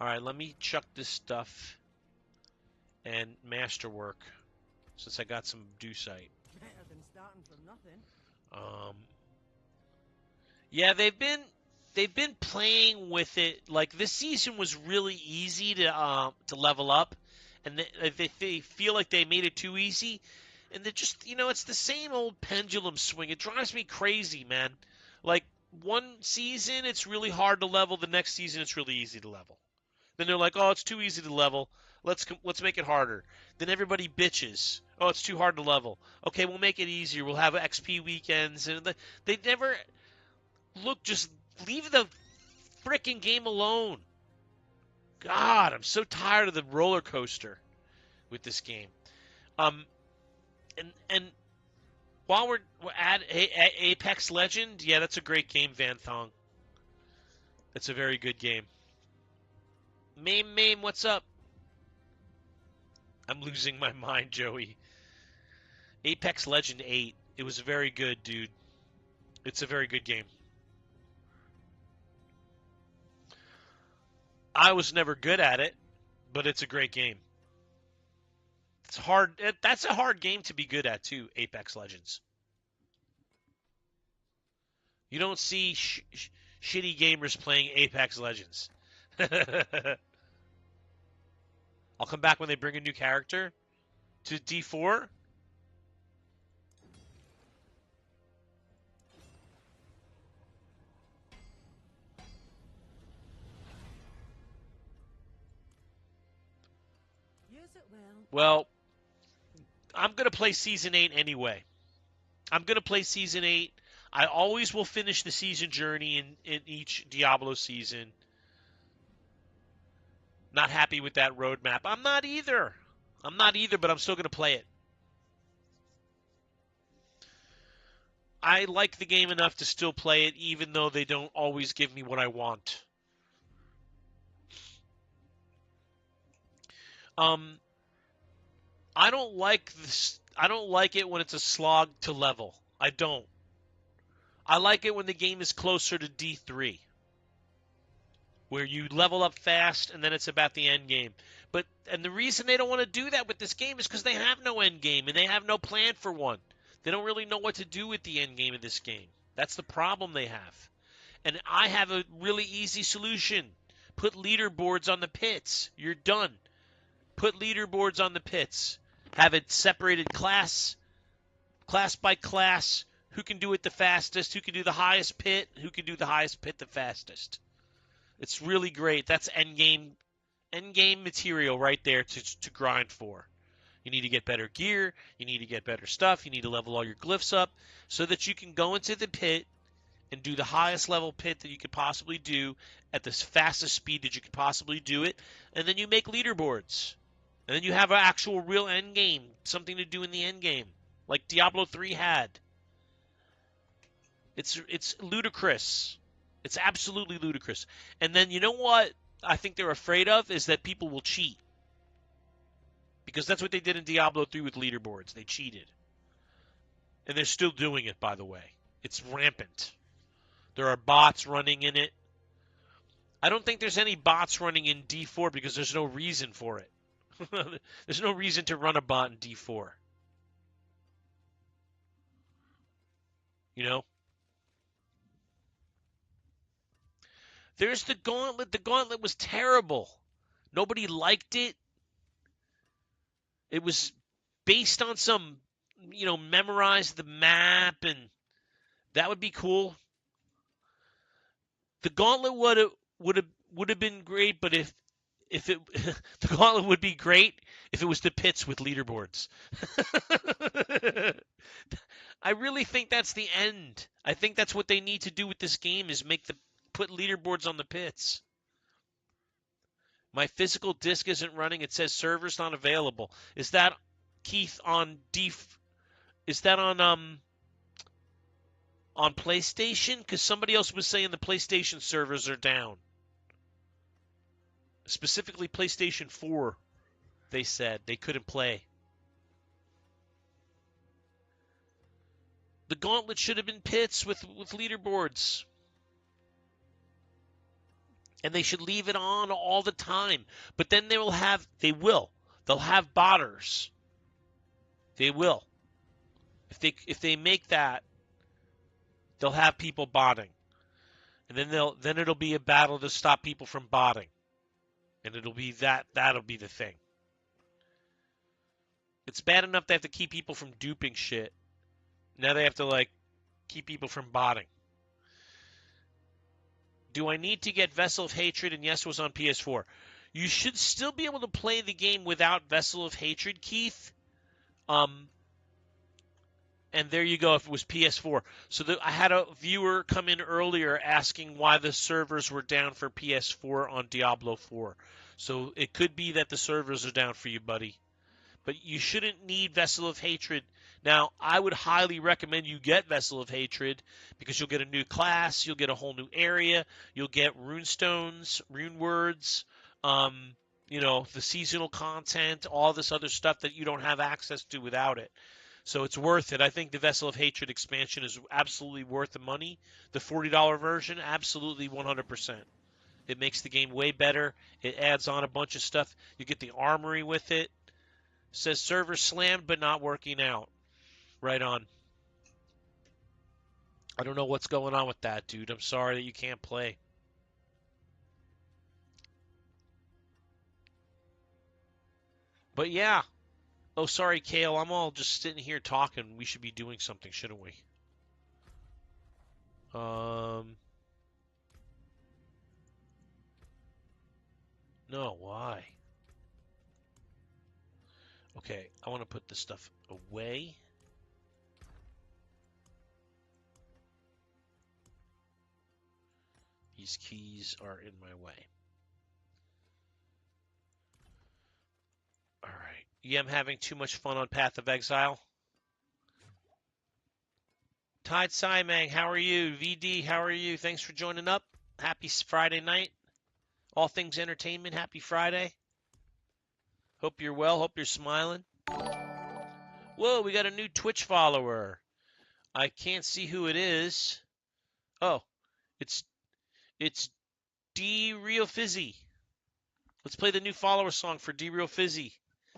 All right, let me chuck this stuff and masterwork since I got some Dewsite. Better than starting from nothing. Yeah, they've been playing with it. Like this season was really easy to level up, and they feel like they made it too easy, and they're just it's the same old pendulum swing. It drives me crazy, man. Like one season it's really hard to level, the next season it's really easy to level. Then they're like, oh, it's too easy to level. Let's make it harder. Then everybody bitches. Oh, it's too hard to level. Okay, we'll make it easier. We'll have XP weekends, and they never look. Just leave the frickin' game alone. God, I'm so tired of the roller coaster with this game. And while we're at Apex Legend, yeah, that's a great game, Van Thong. That's a very good game. Mame, what's up? I'm losing my mind, Joey. Apex Legend 8. It was very good, dude. It's a very good game. I was never good at it, but it's a great game. It's hard. That's a hard game to be good at, too, Apex Legends. You don't see shitty gamers playing Apex Legends. I'll come back when they bring a new character to D4. Use it well. Well, I'm going to play Season 8 anyway. I'm going to play Season 8. I always will finish the season journey in each Diablo season. Not happy with that roadmap. I'm not either, but I'm still going to play it. I like the game enough to still play it, even though they don't always give me what I want. I don't like this. I don't like it when it's a slog to level. I don't. I like it when the game is closer to D3, where you level up fast and then it's about the end game. And the reason they don't want to do that with this game is because they have no end game and they have no plan for one. They don't really know what to do with the end game of this game. That's the problem they have. And I have a really easy solution. Put leaderboards on the pits. You're done. Put leaderboards on the pits. Have it separated class by class. Who can do it the fastest? Who can do the highest pit? Who can do the highest pit the fastest? It's really great. That's end game material right there to grind for. You need to get better gear. You need to get better stuff. You need to level all your glyphs up so that you can go into the pit and do the highest level pit that you could possibly do at the fastest speed that you could possibly do it. And then you make leaderboards. And then you have an actual real end game, something to do in the end game, like Diablo 3 had. It's ludicrous. It's absolutely ludicrous. And then you know what I think they're afraid of is that people will cheat. Because that's what they did in Diablo 3 with leaderboards. They cheated. And they're still doing it, by the way. It's rampant. There are bots running in it. I don't think there's any bots running in D4 because there's no reason for it. There's no reason to run a bot in D4. You know? There's the Gauntlet. The Gauntlet was terrible. Nobody liked it. It was based on some, memorize the map, and that would be cool. The Gauntlet would have been great, but if it the Gauntlet would be great if it was the pits with leaderboards. I really think that's the end. I think that's what they need to do with this game is put leaderboards on the pits. My physical disc isn't running. It says servers not available. Is that, Keith, is that on PlayStation? Because somebody else was saying the PlayStation servers are down. Specifically PlayStation 4, they said they couldn't play. The Gauntlet should have been pits with leaderboards. And they should leave it on all the time. But then they'll have botters. They will. If they make that, they'll have people botting. And then it'll be a battle to stop people from botting. And that'll be the thing. It's bad enough they have to keep people from duping shit. Now they have to keep people from botting. Do I need to get Vessel of Hatred? And yes, it was on PS4. You should still be able to play the game without Vessel of Hatred, Keith. And there you go, if it was PS4. So I had a viewer come in earlier asking why the servers were down for PS4 on Diablo 4. So it could be that the servers are down for you, buddy. But you shouldn't need Vessel of Hatred. Now, I would highly recommend you get Vessel of Hatred because you'll get a new class, you'll get a whole new area, you'll get rune stones, rune words, the seasonal content, all this other stuff that you don't have access to without it. So it's worth it. I think the Vessel of Hatred expansion is absolutely worth the money. The $40 version, absolutely 100%. It makes the game way better. It adds on a bunch of stuff. You get the armory with it. Says server slammed but not working out. Right on. I don't know what's going on with that, dude. I'm sorry that you can't play. But yeah. Oh, sorry, Kale. I'm all just sitting here talking. We should be doing something, shouldn't we? No, why? Okay, I want to put this stuff away. These keys are in my way. All right. Yeah, I'm having too much fun on Path of Exile. Tide Simang, how are you? VD, how are you? Thanks for joining up. Happy Friday night. All things entertainment, happy Friday. Hope you're well. Hope you're smiling. Whoa, we got a new Twitch follower. I can't see who it is. Oh, it's D Real Fizzy. Let's play the new follower song for D Real Fizzy.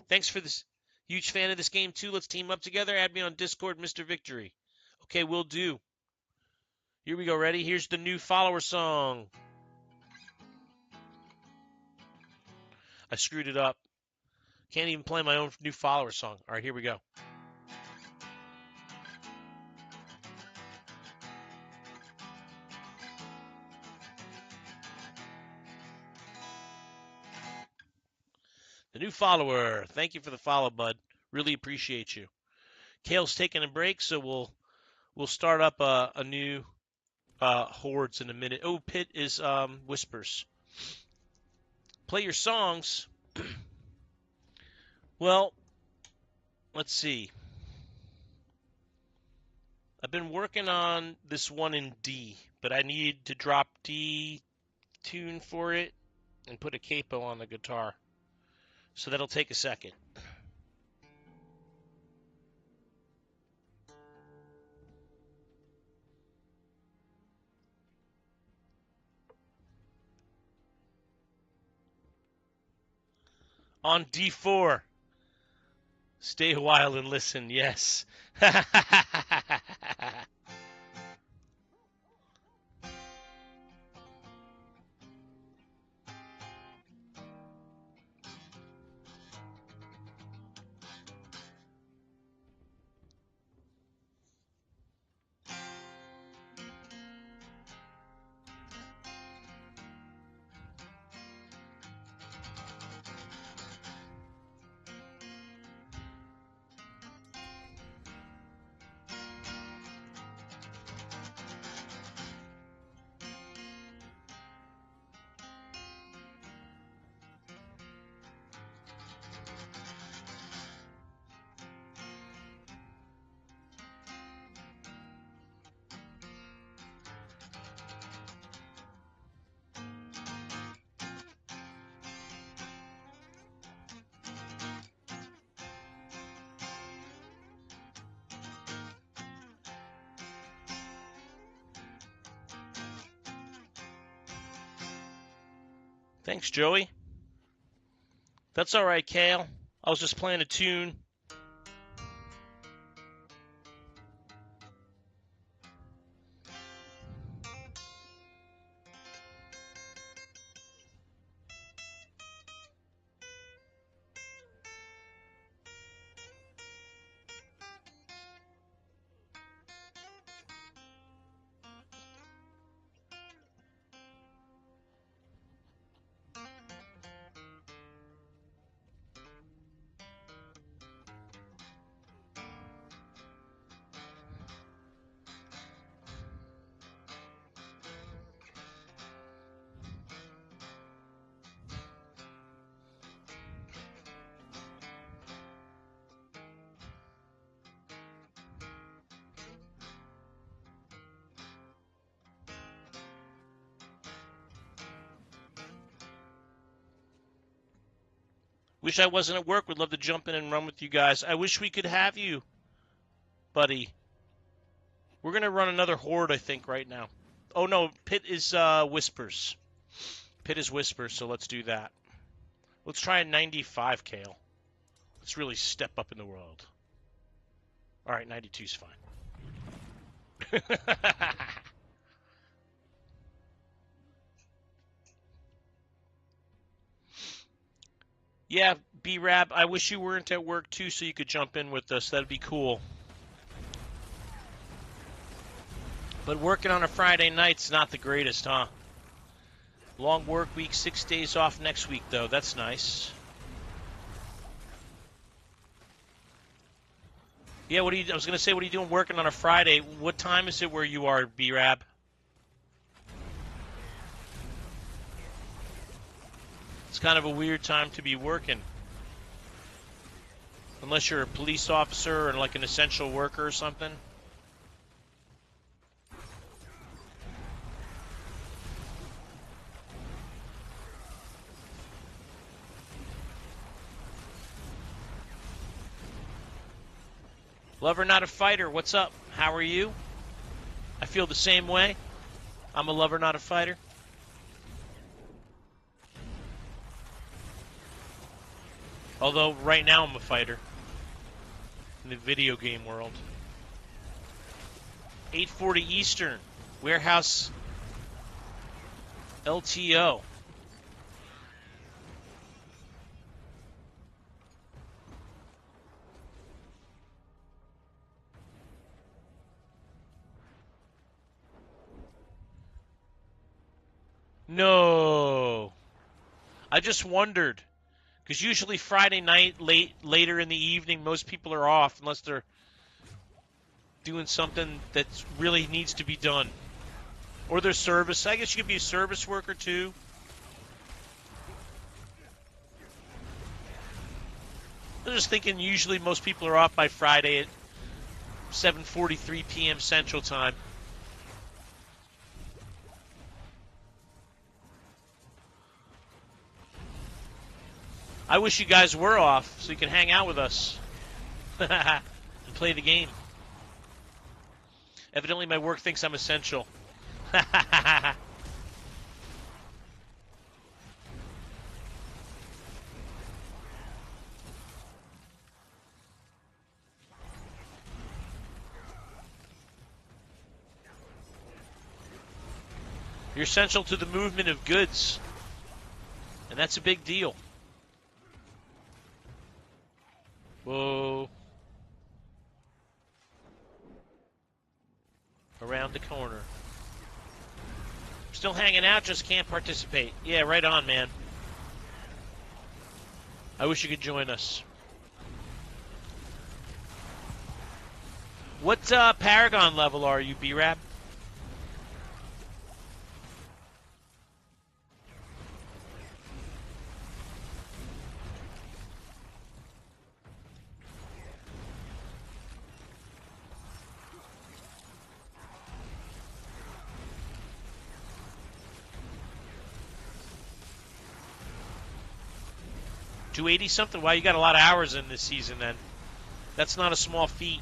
Thanks for this. Huge fan of this game too. Let's team up together. Add me on Discord, Mr. Victory. Okay, we'll do. Here we go. Ready? Here's the new follower song. I screwed it up. Can't even play my own new follower song. All right, here we go. The new follower. Thank you for the follow, bud. Really appreciate you. Kale's taking a break, so we'll start up a new hordes in a minute. Oh, Pit is whispers. Play your songs. Well, let's see. I've been working on this one in D, but I need to drop D tune for it and put a capo on the guitar. So that'll take a second. On D4. Stay a while and listen, yes. Thanks, Joey. That's all right, Kale. I was just playing a tune. Wish I wasn't at work. Would love to jump in and run with you guys. I wish we could have you, buddy. We're going to run another horde, I think, right now. Oh, no. Pit is whispers. Pit is whispers, so let's do that. Let's try a 95, Kale. Let's really step up in the world. All right, 92's fine. Yeah, B-Rab, I wish you weren't at work, too, so you could jump in with us. That'd be cool. But working on a Friday night's not the greatest, huh? Long work week, 6 days off next week, though. That's nice. Yeah, I was going to say, what are you doing working on a Friday? What time is it where you are, B-Rab? It's kind of a weird time to be working. Unless you're a police officer or like an essential worker or something. Lover, not a fighter. What's up? How are you? I feel the same way. I'm a lover, not a fighter. Although, right now I'm a fighter. In the video game world. 8:40 Eastern. Warehouse LTO. No. I just wondered. Because usually Friday night, later in the evening, most people are off unless they're doing something that really needs to be done. Or their service. I guess you could be a service worker too. I'm just thinking usually most people are off by Friday at 7:43 p.m. Central Time. I wish you guys were off so you could hang out with us and play the game. Evidently my work thinks I'm essential. You're essential to the movement of goods. And that's a big deal. Whoa. Around the corner. Still hanging out, just can't participate. Yeah, right on, man. I wish you could join us. What Paragon level are you, B-Rab? $280 something? Wow, you got a lot of hours in this season then. That's not a small feat.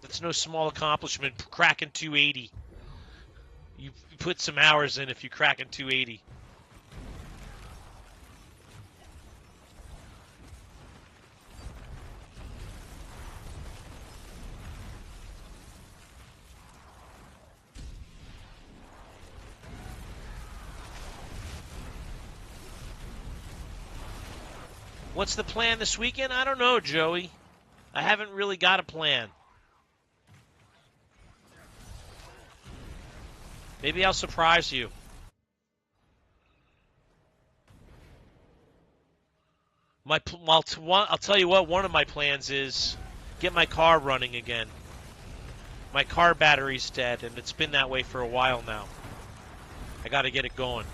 That's no small accomplishment, cracking 280. You put some hours in if you cracking 280. What's the plan this weekend? I don't know, Joey. I haven't really got a plan. Maybe I'll surprise you. I'll tell you what, one of my plans is get my car running again. My car battery's dead, and it's been that way for a while now. I got to get it going.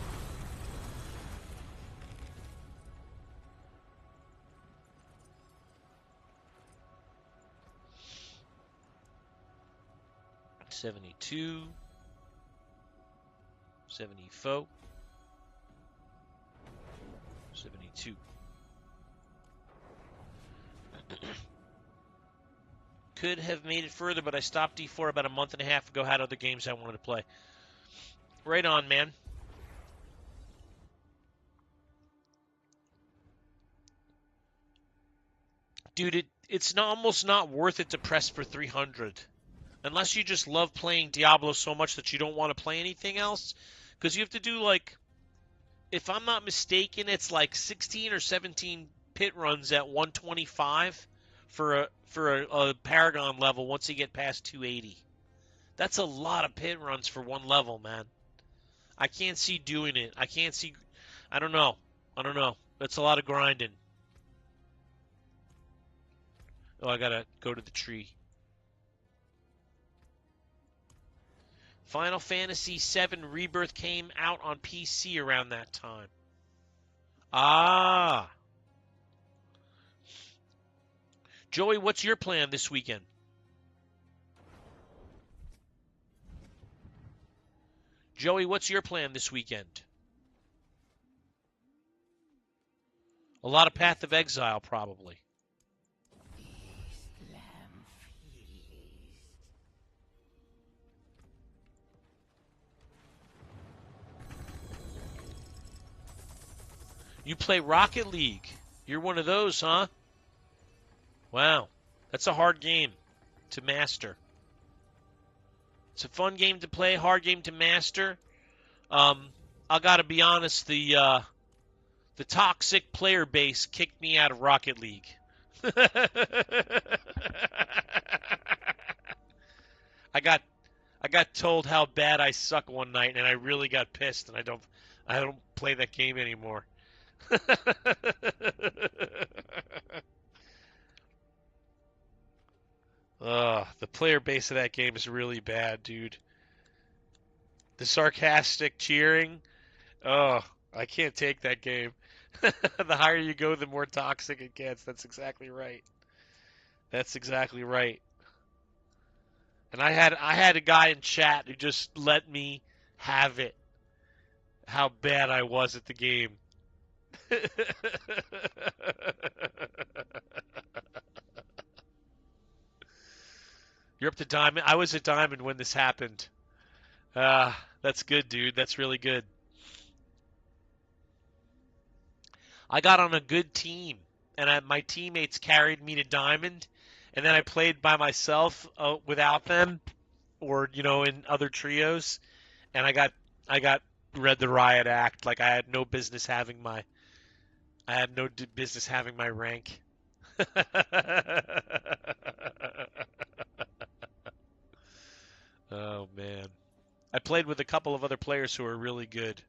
$72, $74, $72. Could have made it further, but I stopped D4 about a month and a half ago. Had other games I wanted to play. Right on, man. Dude, it's almost not worth it to press for 300. Unless you just love playing Diablo so much that you don't want to play anything else. Because you have to do, like, if I'm not mistaken, it's like 16 or 17 pit runs at 125 for a Paragon level once you get past 280. That's a lot of pit runs for one level, man. I can't see doing it. I don't know. That's a lot of grinding. Oh, I gotta go to the tree. Final Fantasy VII Rebirth came out on PC around that time. Ah. Joey, what's your plan this weekend? Joey, what's your plan this weekend? A lot of Path of Exile, probably. You play Rocket League. You're one of those, huh? Wow. That's a hard game to master. It's a fun game to play, hard game to master. I got to be honest, the toxic player base kicked me out of Rocket League. I got I got told how bad I suck one night, and I really got pissed, and I don't play that game anymore. The player base of that game is really bad, dude. The sarcastic cheering. Oh, I can't take that game. The higher you go, the more toxic it gets. That's exactly right. That's exactly right. And I had a guy in chat who just let me have it. How bad I was at the game. You're up to diamond. I was at diamond when this happened. That's good, dude. That's really good. I got on a good team, and my teammates carried me to diamond, and then I played by myself without them, or in other trios, and I got read the riot act. Like I had no business having my rank. Oh man, I played with a couple of other players who are really good.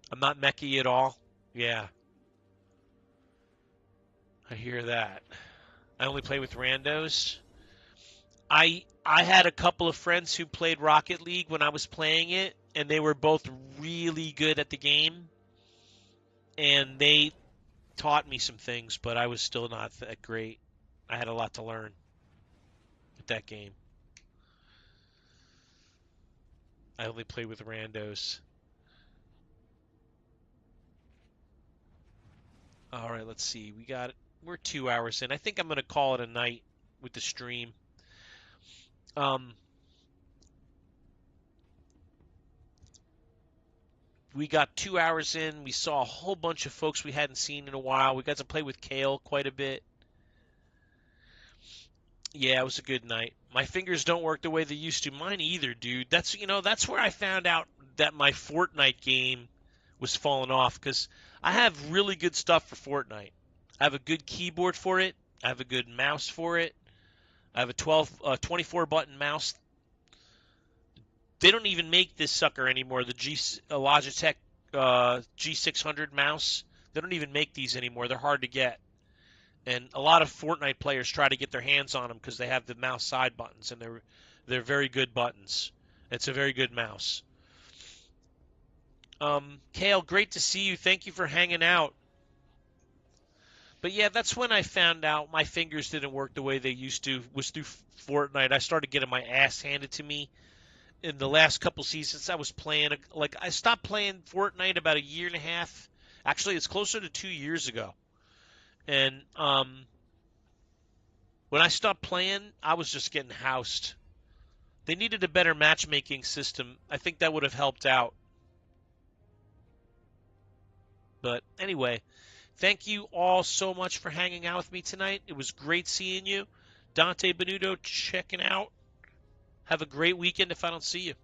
I'm not mechy at all. Yeah, I hear that. I only play with randos. I had a couple of friends who played Rocket League when I was playing it, and they were both really good at the game, and they taught me some things, but I was still not that great. I had a lot to learn with that game. I only played with randos. All right, let's see. We're 2 hours in. I think I'm gonna call it a night with the stream. Um, we got 2 hours in. We saw a whole bunch of folks we hadn't seen in a while. We got to play with Kale quite a bit. Yeah, it was a good night. My fingers don't work the way they used to. Mine either, dude. That's where I found out that my Fortnite game was falling off because I have really good stuff for Fortnite. I have a good keyboard for it. I have a good mouse for it. I have a 24 button mouse. They don't even make this sucker anymore. The Logitech G600 mouse. They don't even make these anymore. They're hard to get. And a lot of Fortnite players try to get their hands on them because they have the mouse side buttons, and they're very good buttons. It's a very good mouse. Kale, great to see you. Thank you for hanging out. But yeah, that's when I found out my fingers didn't work the way they used to. Was through Fortnite. I started getting my ass handed to me in the last couple seasons. I was playing I stopped playing Fortnite about a year and a half. Actually, it's closer to 2 years ago. And when I stopped playing, I was just getting housed. They needed a better matchmaking system. I think that would have helped out. But anyway, thank you all so much for hanging out with me tonight. It was great seeing you. Dante Benuto checking out. Have a great weekend if I don't see you.